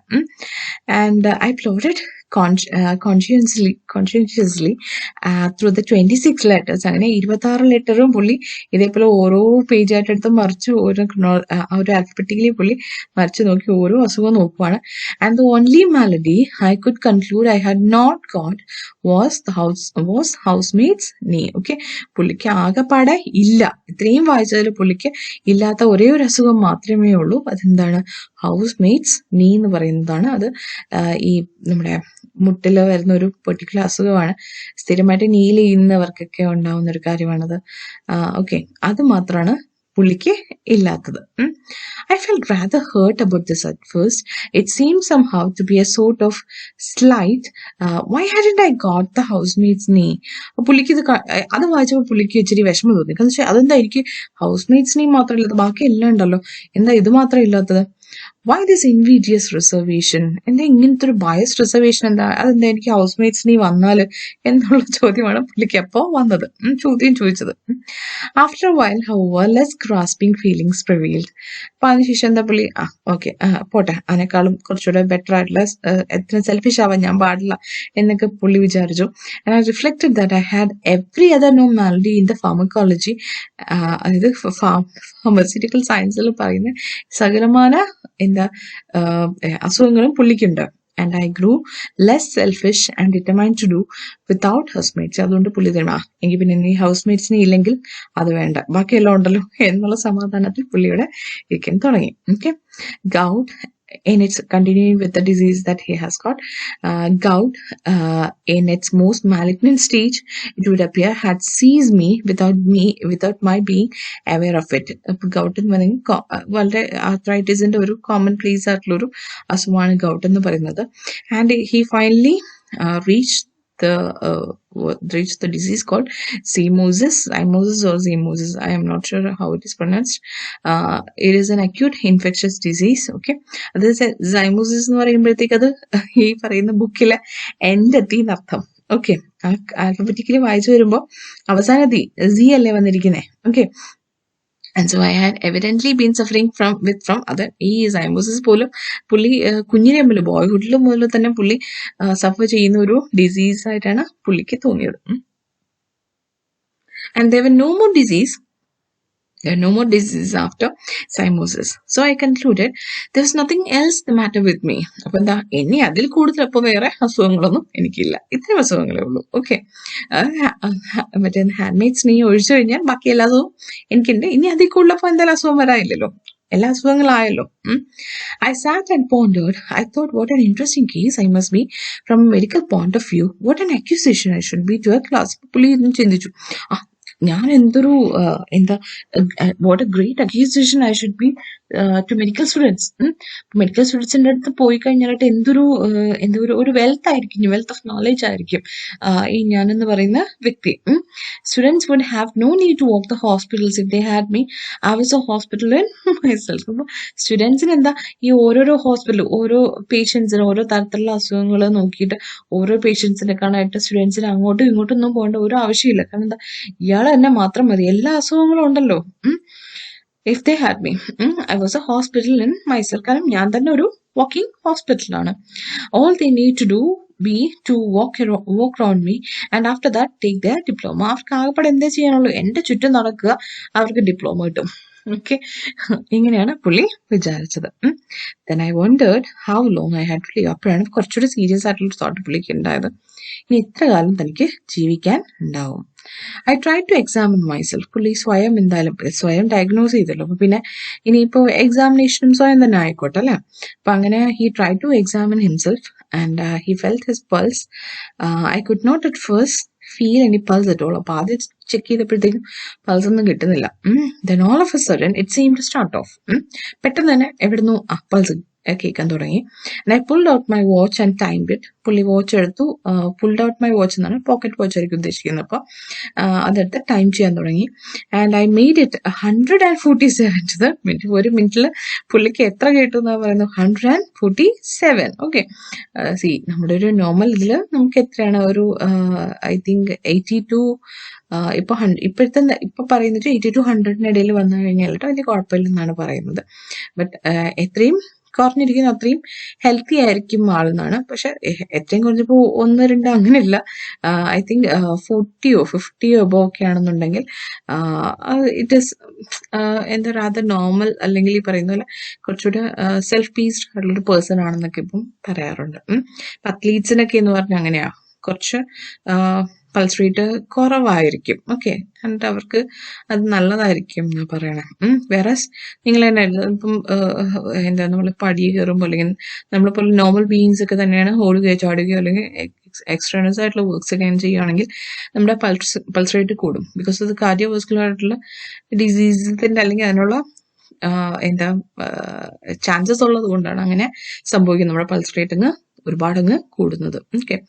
And I plodded conscientiously through the 26 letters. അങ്ങനെ 26 ലെറ്ററും പുള്ളി ഇതേപോലെ ഓരോ പേജ് ആയിട്ട് എടുത്ത് മറിച്ച് ഒരു ആൽഫബറ്റിക്കലി പുള്ളി മറിച്ച് നോക്കി ഓരോ അസുഖം നോക്കുവാണ്. And the only malady I could conclude I had not got was housemaid's knee. Okay, പുള്ളിക്ക് ആകെപ്പാടെ ഇല്ല, ഇത്രയും വായിച്ചതിൽ പുള്ളിക്ക് ഇല്ലാത്ത ഒരേ ഒരു അസുഖം മാത്രമേ ഉള്ളൂ. അതെന്താണ്? ഹൗസ്മേറ്റ്സ് നീ എന്ന് പറയുന്നതാണ്. അത് ഈ നമ്മുടെ മുട്ടില് വരുന്ന ഒരു പെർട്ടിക്കുലർ അസുഖമാണ്. സ്ഥിരമായിട്ട് നീൽ ചെയ്യുന്നവർക്കൊക്കെ ഉണ്ടാവുന്ന ഒരു കാര്യമാണത്. ഓക്കെ, അത് മാത്രമാണ് പുള്ളിക്ക് ഇല്ലാത്തത്. I felt rather hurt about this at first. It seemed somehow to be a sort of slight. Why hadn't I got the housemate's knee? പുള്ളിക്ക് ഇത് അത് വായിച്ചപ്പോൾ പുള്ളിക്ക് ഇച്ചിരി വിഷമം തോന്നി. കാരണം വെച്ചാൽ അതെന്താ എനിക്ക് ഹൗസ്മേറ്റ്സ് നീ മാത്രം ഇല്ലാത്തത്, ബാക്കി എല്ലാം ഉണ്ടല്ലോ, എന്താ ഇത് മാത്രം ഇല്ലാത്തത്? Why this invidious reservation? എന്താ ഇങ്ങനത്തെ ഒരു ബയസ് റിസർവേഷൻ? അതെന്താ എനിക്ക് ഹൗസ്മേറ്റ്സ് നീ വന്നാല് എന്നുള്ള ചോദ്യമാണ് പുള്ളിക്ക് എപ്പോ വന്നത്, ചോദ്യം ചോദിച്ചത്. After A while however less grasping feelings prevailed. അപ്പൊ അതിനുശേഷം എന്താ പുള്ളി ഓക്കെ പോട്ടെ, അതിനേക്കാളും കുറച്ചുകൂടെ ബെറ്റർ ആയിട്ടുള്ള എത്ര സെൽഫിഷ് ആവാൻ ഞാൻ പാടില്ല എന്നൊക്കെ പുള്ളി വിചാരിച്ചു. And I reflected that I had every other normality in the pharmacology. അതായത് ഫാർമസ്യൂട്ടിക്കൽ സയൻസിൽ പറയുന്ന സകലമാന അസുഖങ്ങളും പുള്ളിക്കുണ്ട്. And I grew less selfish and determined to do without housemaid's. അതുകൊണ്ട് പുള്ളി തരുമാ എങ്കിൽ പിന്നെ നീ ഹൗസ്മേറ്റ്സിനെ ഇല്ലെങ്കിൽ അത് വേണ്ട, ബാക്കിയെല്ലാം ഉണ്ടല്ലോ എന്നുള്ള സമാധാനത്തിൽ പുള്ളിയുടെ ഇരിക്കാൻ തുടങ്ങി. Okay, gout in its continuing with the disease that he has got, gout in its most malignant stage, it would appear had seized me without my being aware of it. Gout എന്ന് പറയുന്നത് വളരെ ആർത്രൈറ്റിസിന്റെ ഒരു common place ആയിട്ടുള്ള ഒരു അസുഖമാണ് gout എന്ന് പറയുന്നത്. And he finally reached the disease called zymosis or zymosis. I am not sure how it is pronounced. It is an acute infectious disease. Okay, അത് zymosis എന്ന് പറയുമ്പോഴത്തേക്ക് അത് ഈ പറയുന്ന ബുക്കിലെ എൻഡെത്തി എന്നർത്ഥം. ഓക്കെ, ആൽഫബറ്റിക്കലി വായിച്ചു വരുമ്പോൾ അവസാന സി അല്ലേ വന്നിരിക്കുന്നേ. Okay, And so I had evidently been suffering from other ഈ സൈമോസിസ് പോലും പുള്ളി കുഞ്ഞിനെ മുതൽ ബോയ്ഹുഡിൽ മുതൽ തന്നെ പുള്ളി സഫർ ചെയ്യുന്ന ഒരു ഡിസീസ് ആയിട്ടാണ് പുള്ളിക്ക് തോന്നിയത്. And there were no more disease. There are no more diseases after cyanosis. So I concluded there was nothing else the matter with me. അപ്പൊ എന്താ ഇനി അതിൽ കൂടുതൽ അപ്പോൾ വേറെ അസുഖങ്ങളൊന്നും എനിക്കില്ല, ഇത്രയും അസുഖങ്ങളേ ഉള്ളൂ. ഓക്കെ, മറ്റേ ഹാൻഡ്മെയ്ഡ്സ് നീ ഒഴിച്ചു കഴിഞ്ഞാൽ ബാക്കി എല്ലാ അസുഖവും എനിക്കുണ്ട്. ഇനി അതിൽ കൂടുതലപ്പോൾ എന്തായാലും അസുഖം വരാനില്ലല്ലോ, എല്ലാ അസുഖങ്ങളായല്ലോ. I sat and pondered. I thought, what an interesting case I must be from a medical point of view. What an accusation I should be to a class. പുള്ളി ഇതും ചിന്തിച്ചു, ഞാൻ എന്തൊരു എന്താ what a great accusation I should be to medical students. Medical സ്റ്റുഡൻസിൻ്റെ അടുത്ത് പോയി കഴിഞ്ഞാലായിട്ട് എന്തൊരു ഒരു വെൽത്ത് ആയിരിക്കും, വെൽത്ത് ഓഫ് നോളജ് ആയിരിക്കും ഈ ഞാനെന്ന് പറയുന്ന വ്യക്തി. Students would have no need to walk the hospitals if they had me. I was a hospital in myself. അപ്പോൾ സ്റ്റുഡൻസിന് എന്താ ഈ ഓരോരോ ഹോസ്പിറ്റൽ ഓരോ പേഷ്യൻസിന് ഓരോ തരത്തിലുള്ള അസുഖങ്ങൾ നോക്കിയിട്ട് ഓരോ പേഷ്യൻസിനെ കാണാനായിട്ട് സ്റ്റുഡൻസിന് അങ്ങോട്ടും ഇങ്ങോട്ടും ഒന്നും പോകേണ്ട ഒരു ആവശ്യമില്ല. കാരണം എന്താ, ഇയാൾ തന്നെ മാത്രം മതി, എല്ലാ അസുഖങ്ങളും ഉണ്ടല്ലോ. If they had me, I was a hospital in myself. കാരണം ഞാൻ തന്നെ ഒരു വാക്കിംഗ് ഹോസ്പിറ്റലാണ്. All they need to do be to walk around me and after that take their diploma. അവർക്ക് ആകെപ്പാടെ എന്തേ ചെയ്യാനുള്ളൂ, എൻ്റെ ചുറ്റും നടക്കുക, അവർക്ക് ഡിപ്ലോമ കിട്ടും. ഓക്കെ, ഇങ്ങനെയാണ് പുള്ളി വിചാരിച്ചത്. Then I wondered how long I had to live. അപ്പോഴാണ് കുറച്ചുകൂടി സീരിയസ് ആയിട്ടുള്ള തോട്ട് പുള്ളിക്ക് ഉണ്ടായത്. ഇനി എത്ര കാലം തനിക്ക് ജീവിക്കാൻ ഉണ്ടാവും. I try to examine myself. പുള്ളി സ്വയം എന്തായാലും സ്വയം ഡയഗ്നോസ് ചെയ്തല്ലോ, അപ്പൊ പിന്നെ ഇനിയിപ്പോ എക്സാമിനേഷനും സ്വയം തന്നെ ആയിക്കോട്ടെ അല്ലെ. അപ്പൊ അങ്ങനെ he try to examine himself and he felt his pulse. I could not at first feel any pulse at all. അപ്പൊ ആദ്യം ചെക്ക് ചെയ്തപ്പോഴത്തേക്കും പൾസ് ഒന്നും കിട്ടുന്നില്ല. Then all of a sudden it seem to start off. പെട്ടെന്ന് തന്നെ എവിടുന്നു pulse കേൾക്കാൻ തുടങ്ങി. And I pulled out my watch and time it. പുള്ളി വാച്ച് എടുത്തു, പുൾഡ് ഔട്ട് മൈ വാച്ച് എന്നാണ് പോക്കറ്റ് വാച്ച് ആയിരിക്കും ഉദ്ദേശിക്കുന്നത്. അപ്പോൾ അതെടുത്ത് ടൈം ചെയ്യാൻ തുടങ്ങി. And I made it 147 to the minute. ഒരു മിനിറ്റിൽ പുള്ളിക്ക് എത്ര കേട്ടു എന്നാണ് പറയുന്നത്, 147. ഓക്കെ, സി നമ്മുടെ ഒരു നോർമൽ ഇതിൽ നമുക്ക് എത്രയാണ്, ഒരു ഐ തിങ്ക് 82 ഇപ്പൊ പറയുന്നത് 80 to 100 വന്നു കഴിഞ്ഞാൽ വലിയ കുഴപ്പമില്ലെന്നാണ് പറയുന്നത്. ബട്ട് എത്രയും കുറഞ്ഞിരിക്കുന്ന അത്രയും ഹെൽത്തി ആയിരിക്കും ആളെന്നാണ്. പക്ഷെ എത്രയും കുറഞ്ഞപ്പോ 1-2 അങ്ങനെയല്ല, ഐ തിങ്ക് 40 or 50 above ഒക്കെ ആണെന്നുണ്ടെങ്കിൽ ഇറ്റ് ഈസ് എന്താ പറയുക നോർമൽ, അല്ലെങ്കിൽ ഈ പറയുന്ന പോലെ കുറച്ചുകൂടെ സെൽഫ് പീസ്ഡ് ആയിട്ടുള്ളൊരു പേഴ്സൺ ആണെന്നൊക്കെ ഇപ്പം പറയാറുണ്ട്. അത്ലീറ്റ്സിനൊക്കെ എന്ന് പറഞ്ഞാൽ അങ്ങനെയാ, കുറച്ച് പൾസ് റേറ്റ് കുറവായിരിക്കും. ഓക്കെ, എന്നിട്ട് അവർക്ക് അത് നല്ലതായിരിക്കും എന്നാ പറയണേ. വേറെ നിങ്ങൾ തന്നെ ഇപ്പം എന്താ നമ്മൾ പടി കയറുമ്പോൾ അല്ലെങ്കിൽ നമ്മളെപ്പോലെ നോർമൽ ബീയിങ്സ് ഒക്കെ തന്നെയാണ് ഓടുകയോ ചാടുകയോ അല്ലെങ്കിൽ എക്സ്ട്രേണസ് ആയിട്ടുള്ള വർക്ക്സ് ഒക്കെ ചെയ്യുകയാണെങ്കിൽ നമ്മുടെ പൾസ് റേറ്റ് കൂടും. ബിക്കോസ് അത് കാർഡിയോവാസ്കുലർ ആയിട്ടുള്ള ഡിസീസിന്റെ അല്ലെങ്കിൽ അതിനുള്ള എന്താ ചാൻസസ് ഉള്ളത് കൊണ്ടാണ് അങ്ങനെ സംഭവിക്കുന്നത്, നമ്മുടെ പൾസ് റേറ്റ് ഒരുപാടങ്ങ് കൂടുന്നത്. Okay,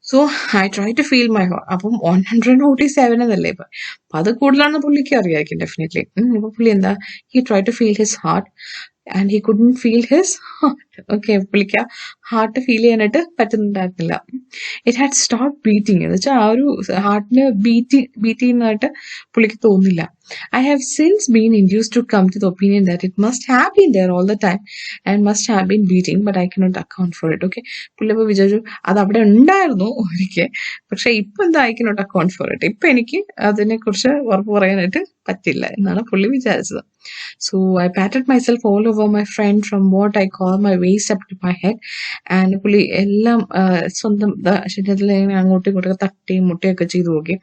so I try to feel my heart. അപ്പം 147 എന്നല്ലേ ഇപ്പൊ, അപ്പൊ അത് കൂടുതലാണെന്ന് പുള്ളിക്ക് അറിയായിരിക്കും ഡെഫിനറ്റ്ലി. അപ്പൊ പുള്ളി എന്താ, he try to feel his heart and he couldn't feel his heart. Okay, പുള്ളിക്ക് ആ ഹാർട്ട് ഫീൽ ചെയ്യാനായിട്ട് പറ്റുന്നുണ്ടായിരുന്നില്ല. ഇറ്റ് ഹാഡ് സ്റ്റോപ്പ് ബീറ്റിംഗ് എന്ന് വെച്ചാൽ ആ ഒരു ഹാർട്ടിന് ബീറ്റ് ചെയ്യുന്നതായിട്ട് പുള്ളിക്ക് തോന്നില്ല. I have since been induced to come to the opinion that it must have been there all the time and must have been beating, but I cannot account for it. Okay, പുള്ളിപ്പോ വിചാരിച്ചു അത് അവിടെ ഉണ്ടായിരുന്നു ഒരിക്കൽ, പക്ഷെ ഇപ്പൊ എന്താ I cannot account for it. ഇപ്പൊ എനിക്ക് അതിനെ കുറിച്ച് ഉറപ്പ് പറയാനായിട്ട് പറ്റില്ല എന്നാണ് പുള്ളി വിചാരിച്ചത്. So I patted myself all over my friend from what I call my waist up to my head. And പുള്ളി എല്ലാം സ്വന്തം ശരീരത്തിൽ അങ്ങോട്ടും ഇങ്ങോട്ടൊക്കെ തട്ടിയും മുട്ടയൊക്കെ ചെയ്തു നോക്കി.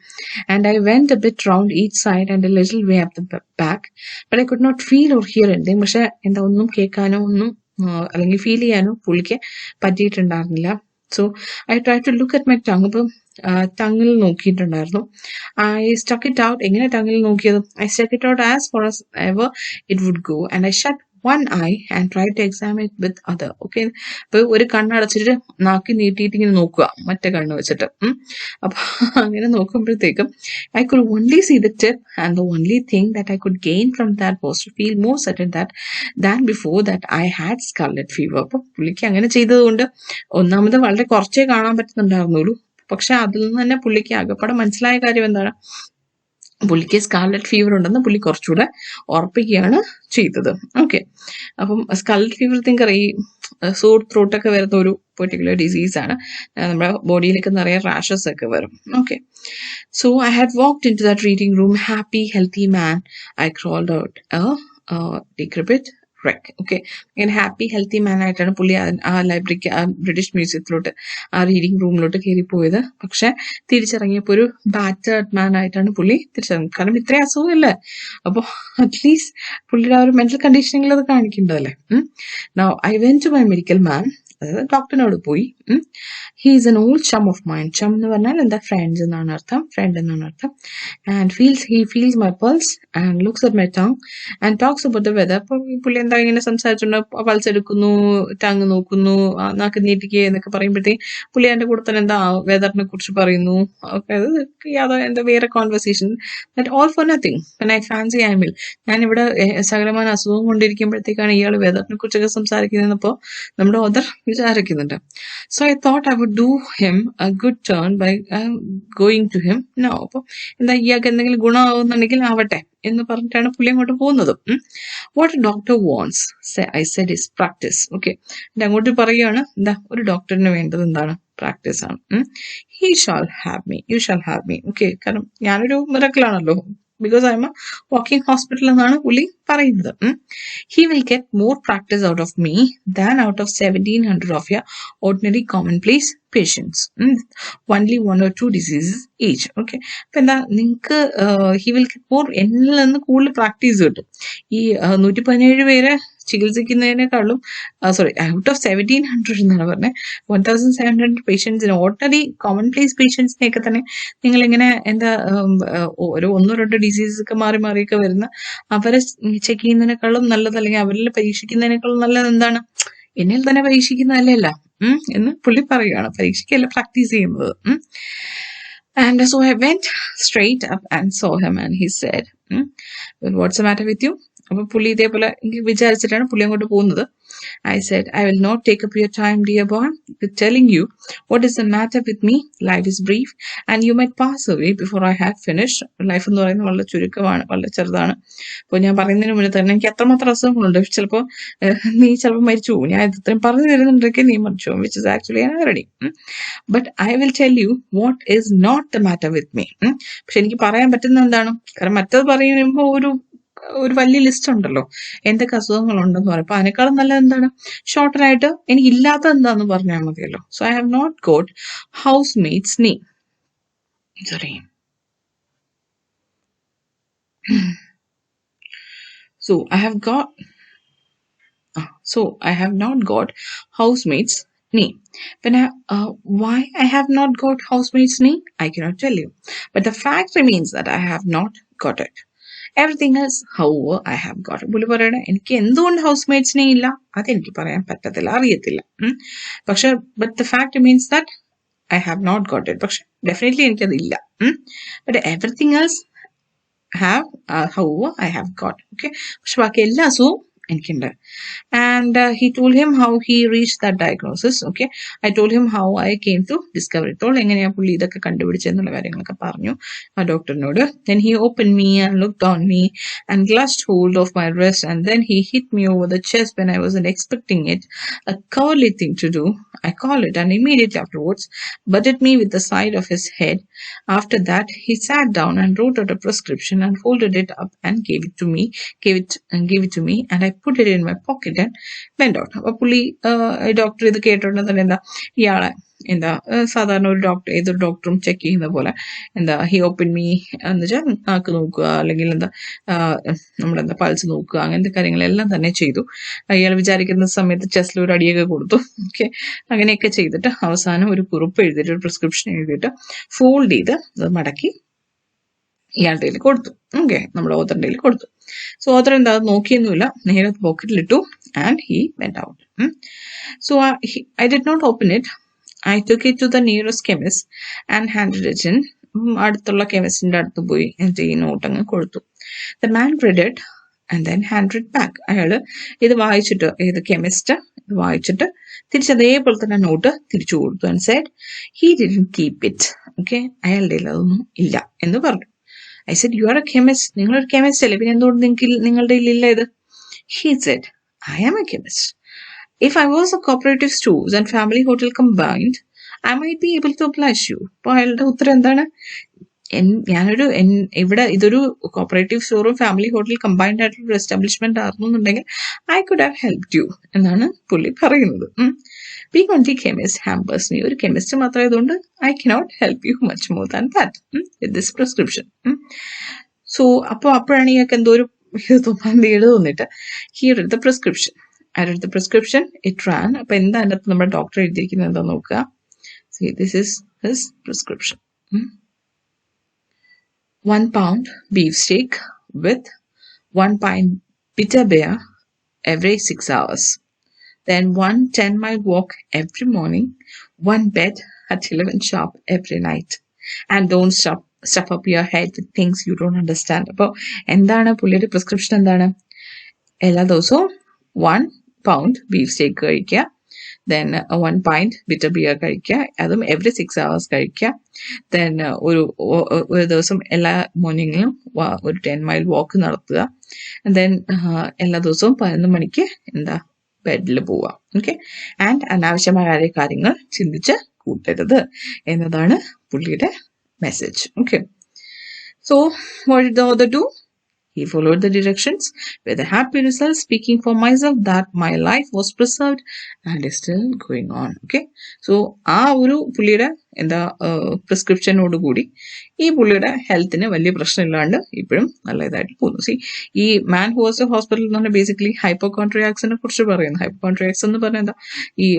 And I went a bit round each side and a little way up the back, but I could not feel or hear anything. പക്ഷെ എന്താ ഒന്നും കേൾക്കാനോ ഒന്നും അല്ലെങ്കിൽ ഫീൽ ചെയ്യാനോ പുള്ളിക്ക് പറ്റിയിട്ടുണ്ടായിരുന്നില്ല. So I try to look at my tongue. ഇപ്പം ടങ്ങിൽ നോക്കിയിട്ടുണ്ടായിരുന്നു. I stuck it out. എങ്ങനെ ടങ്ങിൽ നോക്കിയത്, I stuck it out as far as ever it would go and I shut one eye and try to examine it with other. Okay, അപ്പൊ ഒരു കണ്ണടച്ചിട്ട് നാക്കി നീട്ടിയിട്ട് ഇങ്ങനെ നോക്കുക മറ്റേ കണ്ണ് വെച്ചിട്ട്. അപ്പൊ അങ്ങനെ നോക്കുമ്പോഴത്തേക്കും I could only see the tip, and the only thing that I could gain from that was to feel more certain than before that I had scarlet fever. അപ്പൊ പുള്ളിക്ക് അങ്ങനെ ചെയ്തത് കൊണ്ട് ഒന്നാമത് വളരെ കുറച്ചേ കാണാൻ പറ്റുന്നുണ്ടായിരുന്നുള്ളൂ. പക്ഷെ അതിൽ നിന്ന് തന്നെ പുള്ളിക്ക് ആകെപ്പാടെ മനസ്സിലായ കാര്യം എന്താണ്, പുള്ളിക്ക് സ്കാർലറ്റ് ഫീവർ ഉണ്ടെന്ന് പുള്ളി കുറച്ചുകൂടെ ഉറപ്പിക്കുകയാണ് ചെയ്തത്. ഓക്കെ, അപ്പം സ്കാർലറ്റ് ഫീവർ തിങ്കർ ഈ സോർ ത്രോട്ടൊക്കെ വരുന്ന ഒരു പെർട്ടിക്കുലർ ഡിസീസാണ്. നമ്മുടെ ബോഡിയിലേക്ക് നിറയെ റാഷസ് ഒക്കെ വരും. Okay, so I had walked in to that reading room happy healthy man. I crawled out decrepit wreck. Okay, ഇങ്ങനെ ഹാപ്പി ഹെൽത്തി മാൻ ആയിട്ടാണ് പുള്ളി ആ ലൈബ്രറിക്ക്, ആ ബ്രിട്ടീഷ് മ്യൂസിയത്തിലോട്ട്, ആ റീഡിംഗ് റൂമിലോട്ട് കയറിപ്പോയത്. പക്ഷെ തിരിച്ചിറങ്ങിയപ്പോൾ ഒരു ബാറ്റേർഡ് മാൻ ആയിട്ടാണ് പുള്ളി തിരിച്ചിറങ്ങി. കാരണം ഇത്രയും അസുഖമല്ലേ, അപ്പോൾ അറ്റ്ലീസ്റ്റ് പുള്ളിയുടെ ആ ഒരു മെന്റൽ കണ്ടീഷനിൽ അത് കാണിക്കേണ്ടതല്ലേ. Now I went to my medical man, അതായത് ഡോക്ടറിനോട് പോയി. He is an old chum of mine. Chum എന്ന് പറഞ്ഞാൽ എന്താ, ഫ്രണ്ട്സ് എന്നാണ് അർത്ഥം, ഫ്രണ്ട് എന്നാണ് അർത്ഥം. And he feels my pulse and looks at my tongue and talks about the weather. അപ്പോൾ പുള്ളി എന്താ ഇങ്ങനെ സംസാരിച്ചിട്ടുണ്ട്, പൾസ് എടുക്കുന്നു, ടങ് നോക്കുന്നു, നാക്ക് നീട്ടിക്കുക എന്നൊക്കെ പറയുമ്പോഴത്തേക്ക് പുള്ളി എൻ്റെ കൂടെ തന്നെ എന്താ വെദറിനെ കുറിച്ച് പറയുന്നു. ഓക്കെ, അത് യാതോ എന്താ വേറെ conversation, that all for nothing. പിന്നെ ഐ ഫാൻസി ഐ മിൽ, ഞാനിവിടെ സകലമായ അസുഖം കൊണ്ടിരിക്കുമ്പോഴത്തേക്കാണ് ഇയാൾ വെദറിനെ കുറിച്ചൊക്കെ സംസാരിക്കുന്നതെന്നപ്പോൾ നമ്മുടെ ഓദർ വിചാരിക്കുന്നുണ്ട്. So I thought I would do him a good turn by going to him now. അപ്പോൾ എന്താ ഇയാൾക്ക് എന്തെങ്കിലും ഗുണമാവുന്നുണ്ടെങ്കിൽ ആവട്ടെ എന്ന് പറഞ്ഞിട്ടാണ് പുള്ളി അങ്ങോട്ട് പോകുന്നത്. What doctor wants I said is practice. Okay, അങ്ങോട്ട് പറയുകയാണ്, എന്താ ഒരു ഡോക്ടറിന് വേണ്ടത് എന്താണ്, പ്രാക്ടീസ് ആണ്. He shall have me, you shall have me. Okay, കാരണം ഞാനൊരു മിറക്കിളാണല്ലോ, because I am a walking hospital എന്നാണ് പുള്ളി പറയുന്നത്. He will get more practice out of me than out of 1700 of your ordinary common place patients, only 1 or 2 diseases each. Okay, അപ്പൊ എന്താ നിങ്ങൾക്ക് he will get more, എന്നിൽ നിന്ന് കൂടുതൽ practice കിട്ടും. ഈ 117 പേരെ ചികിത്സിക്കുന്നതിനേക്കാളും, സോറി, ഔട്ട് ഓഫ് 1700 എന്നാണ് പറഞ്ഞത്, 1700 പേഷ്യൻസിന്, ഓർഡിനറി കോമൺ പ്ലേസ് പേഷ്യൻസിനെയൊക്കെ തന്നെ നിങ്ങളിങ്ങനെ എന്താ ഓരോ 1-2 ഡിസീസസ് ഒക്കെ മാറി മാറിയൊക്കെ വരുന്ന അവരെ ചെക്ക് ചെയ്യുന്നതിനേക്കാളും നല്ലത്, അല്ലെങ്കിൽ അവരിൽ പരീക്ഷിക്കുന്നതിനേക്കാളും നല്ലത് എന്താണ്, എന്നിൽ തന്നെ പരീക്ഷിക്കുന്നതല്ല എന്ന് പുള്ളി പറയുകയാണ്. പരീക്ഷയ്ക്കല്ല, പ്രാക്ടീസ് ചെയ്യുന്നത്. And so I went straight up and saw him and he said, what's the matter with you. അപ്പൊ പുള്ളി ഇതേപോലെ വിചാരിച്ചിട്ടാണ് പുള്ളി അങ്ങോട്ട് പോകുന്നത്. I said, I will not take up your time, dear boy, with telling you what is the matter with me. Life is brief and you might pass away before I have finished. Life എന്ന് പറയുന്നത് വളരെ ചുരുക്കമാണ്, വളരെ ചെറുതാണ്. അപ്പോൾ ഞാൻ പറയുന്നതിന് മുന്നേ തന്നെ എനിക്ക് എത്രമാത്രം അസുഖങ്ങളുണ്ട്, ചിലപ്പോൾ നീ ചിലപ്പോൾ മരിച്ചു പോകും. ഞാൻ ഇത്രയും പറഞ്ഞു തരുന്നുണ്ടെങ്കിൽ നീ മരിച്ചു പോകും, which is actually ready. But I will tell you what is not the matter with me. പക്ഷെ എനിക്ക് പറയാൻ പറ്റുന്ന എന്താണ്, കാരണം മറ്റത് പറയുമ്പോൾ ഒരു വലിയ ലിസ്റ്റ് ഉണ്ടല്ലോ എന്തൊക്കെ അസുഖങ്ങളുണ്ടെന്ന് പറയും. അപ്പൊ അതിനേക്കാളും നല്ലത് എന്താണ്, ഷോർട്ടറായിട്ട് എനിക്ക് ഇല്ലാത്ത എന്താന്ന് പറഞ്ഞാൽ മതിയല്ലോ. So I have not got housemaid's knee, sorry, so I have not got housemates knee. Why I have not got housemates knee, I cannot tell you, but the fact remains that I have not got it. Everything else, however, I have got it. പുള്ളി പറയണ എനിക്ക് എന്തുകൊണ്ട് ഹൗസ്മേറ്റ്സിനെ ഇല്ല അതെനിക്ക് പറയാൻ പറ്റത്തില്ല, അറിയത്തില്ല. പക്ഷെ but the fact means that I have not got it. പക്ഷെ ഡെഫിനറ്റ്ലി എനിക്കതില്ല. But everything else have, however, I have got. Okay, പക്ഷെ ബാക്കി എല്ലാ അസുഖവും എനിക്കുണ്ട്. And he told him how he reached that diagnosis. Okay, I told him how I came to discover it all. എങ്ങനെയാ പുള്ളി ഇതൊക്കെ കണ്ടുപിടിച്ചെന്നുള്ള കാര്യങ്ങളൊക്കെ പറഞ്ഞു ആ ഡോക്ടറിനോട്. Then he opened me and looked on me and clutched hold of my wrist, and then he hit me over the chest when I wasn't expecting it. A cowardly thing to do, I call it, and immediately afterwards butted me with the side of his head. After that, he sat down and wrote out a prescription and folded it up and gave it to me, and I put it in my pocket and went out. അപ്പൊ പുള്ളി doctor ഇത് കേട്ടോണ്ട് തന്നെ എന്താ ഇയാളെ എന്താ സാധാരണ ഒരു ഡോക്ടർ, ഏതൊരു ഡോക്ടറും ചെക്ക് ചെയ്യുന്ന പോലെ എന്താ ഹി ഓപ്പൺ മീ എന്ന് വെച്ചാൽ നാക്ക് നോക്കുക, അല്ലെങ്കിൽ എന്താ നമ്മളെന്താ പൾസ് നോക്കുക, അങ്ങനത്തെ കാര്യങ്ങളെല്ലാം തന്നെ ചെയ്തു. അയാൾ വിചാരിക്കുന്ന സമയത്ത് ചെസ്റ്റിൽ ഒരു അടിയൊക്കെ കൊടുത്തു. ഓക്കെ, അങ്ങനെയൊക്കെ ചെയ്തിട്ട് അവസാനം ഒരു കുറിപ്പ് എഴുതിയിട്ട്, ഒരു പ്രിസ്ക്രിപ്ഷൻ എഴുതിയിട്ട് ഫോൾഡ് ചെയ്ത് അത് മടക്കി ഇയാളുടെ കയ്യിൽ കൊടുത്തു. ഓക്കെ, നമ്മുടെ ഓത്തറിന്റെ കയ്യിൽ കൊടുത്തു. സോ ഓത്തർ എന്താ നോക്കിയൊന്നുമില്ല, നേരെ പോക്കറ്റിലിട്ടു and he went out. So I did not open it. I took it to the nearest chemist and handed it in. അടുത്തുള്ള കെമിസ്റ്റിന്റെ അടുത്ത് പോയി എന്നിട്ട് ഈ നോട്ട് അങ്ങ് കൊടുത്തു. The man read it and then handed it back. അയാള് ഇത് വായിച്ചിട്ട്, ഏത് കെമിസ്റ്റ് ഇത് വായിച്ചിട്ട് തിരിച്ച് അതേപോലെ തന്നെ നോട്ട് തിരിച്ചു കൊടുത്തു. And said he didn't keep it. Okay, അയാളുടെ അതൊന്നും ഇല്ല എന്ന് പറഞ്ഞു. I said, you are a chemist. നിങ്ങളൊരു chemist അല്ലേ, പിന്നെ എന്തുകൊണ്ട് നിങ്ങളുടെ ഇല്ല ഇത്? He said, I am a chemist. If I was a cooperative stores and family hotel combined, I might be able to oblige you. അപ്പോൾ അയാളുടെ ഉത്തരം എന്താണ്? ഇവിടെ ഇതൊരു കോപ്പറേറ്റീവ് സ്റ്റോറും ഫാമിലി ഹോട്ടൽ കമ്പൈൻഡ് ആയിട്ടുള്ള establishment ആയിരുന്നുണ്ടെങ്കിൽ I could have help you എന്നാണ് പുള്ളി പറയുന്നത്. Being only chemist hampers me. ഒരു chemist മാത്രമായതുകൊണ്ട് I cannot help you much more than that with this prescription. So അപ്പോഴാണ് ഇയാൾക്ക് എന്തോ ഒരു തോന്നിയിട്ട് തോന്നിട്ട് here is the prescription. I read the prescription, it ran. അപ്പൊ എന്താ അതിനകത്ത് നമ്മുടെ ഡോക്ടർ എഴുതിയിരിക്കുന്നത് എന്താ നോക്കുക. See, this is his prescription. 1 pound beef steak with 1 pint bitter beer every 6 hours. Then 1 10-mile walk every morning, 1 bed at 11 sharp every night. And don't stuff up your head with things you don't understand. അപ്പോൾ എന്താണ് പുള്ളിയുടെ prescription? എന്താണ്? എല്ലാ ദിവസവും 1 pound beef steak കഴിക്കുക, then 1 pint bitter beer കഴിക്കുക, അതും every 6 hours കഴിക്കുക. then ഒരു ദിവസം എല്ലാ മോർണിംഗിലും ഒരു 10-mile walk നടത്തുക. then എല്ലാ ദിവസവും 11 മണിക്ക് എന്താ ബെഡിൽ പോവുക. ഓക്കെ. ആൻഡ് അനാവശ്യമായ കാര്യങ്ങൾ ചിന്തിച്ച് കൂട്ടരുത് എന്നതാണ് പുള്ളിയുടെ message. Okay. So what did the author do? He followed the directions with a happy result, speaking for myself that my life was preserved and is still going on. Okay. So ആ ഒരു പുള്ളിയുടെ എന്താ പ്രിസ്ക്രിപ്ഷനോട് കൂടി ഈ പുള്ളിയുടെ ഹെൽത്തിന് വലിയ പ്രശ്നമില്ലാണ്ട് ഇപ്പോഴും നല്ല ഇതായിട്ട് പോകുന്നു. സി, ഈ man who was a hospital എന്ന് പറഞ്ഞാൽ ബേസിക്കലി ഹൈപ്പോകോൺട്രിയാക്സിനെ കുറിച്ച് പറയുന്നു. ഹൈപ്പോകോൺട്രിയാക്സ് എന്ന് പറഞ്ഞാൽ എന്താ, ഈ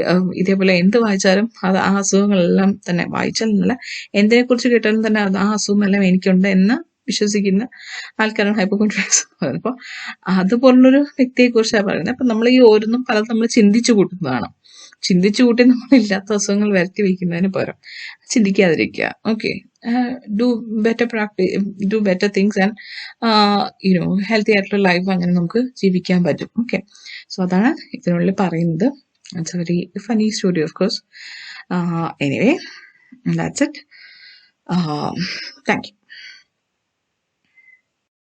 ഇതേപോലെ എന്ത് വായിച്ചാലും അത് ആ അസുഖങ്ങളെല്ലാം തന്നെ വായിച്ചാലല്ല, എന്തിനെ കുറിച്ച് കേട്ടാലും തന്നെ അത് ആ അസുഖമെല്ലാം എനിക്കുണ്ട് എന്ന് വിശ്വസിക്കുന്ന ആൾക്കാരാണ് ഹൈപ്പോകോൺട്രിയാക്സ് എന്ന് പറയുന്നത്. അപ്പോൾ അതുപോലുള്ളൊരു വ്യക്തിയെ കുറിച്ചാണ് പറയുന്നത്. അപ്പം നമ്മൾ ഈ ഓരോന്നും പലതും നമ്മൾ ചിന്തിച്ചു കൂട്ടുന്നതാണ്. ചിന്തിച്ചു കൂട്ടി നമ്മളില്ലാത്ത അസുഖങ്ങൾ വരുത്തി വയ്ക്കുന്നതിന് പകരം ചിന്തിക്കാതിരിക്കുക. Okay. Do better things and healthy ആയിട്ടുള്ള ലൈഫ് അങ്ങനെ നമുക്ക് ജീവിക്കാൻ പറ്റും. ഓക്കെ. സോ അതാണ് ഇതിനുള്ളിൽ പറയുന്നത്. It's a very funny story of course. Anyway, that's it. Thank U.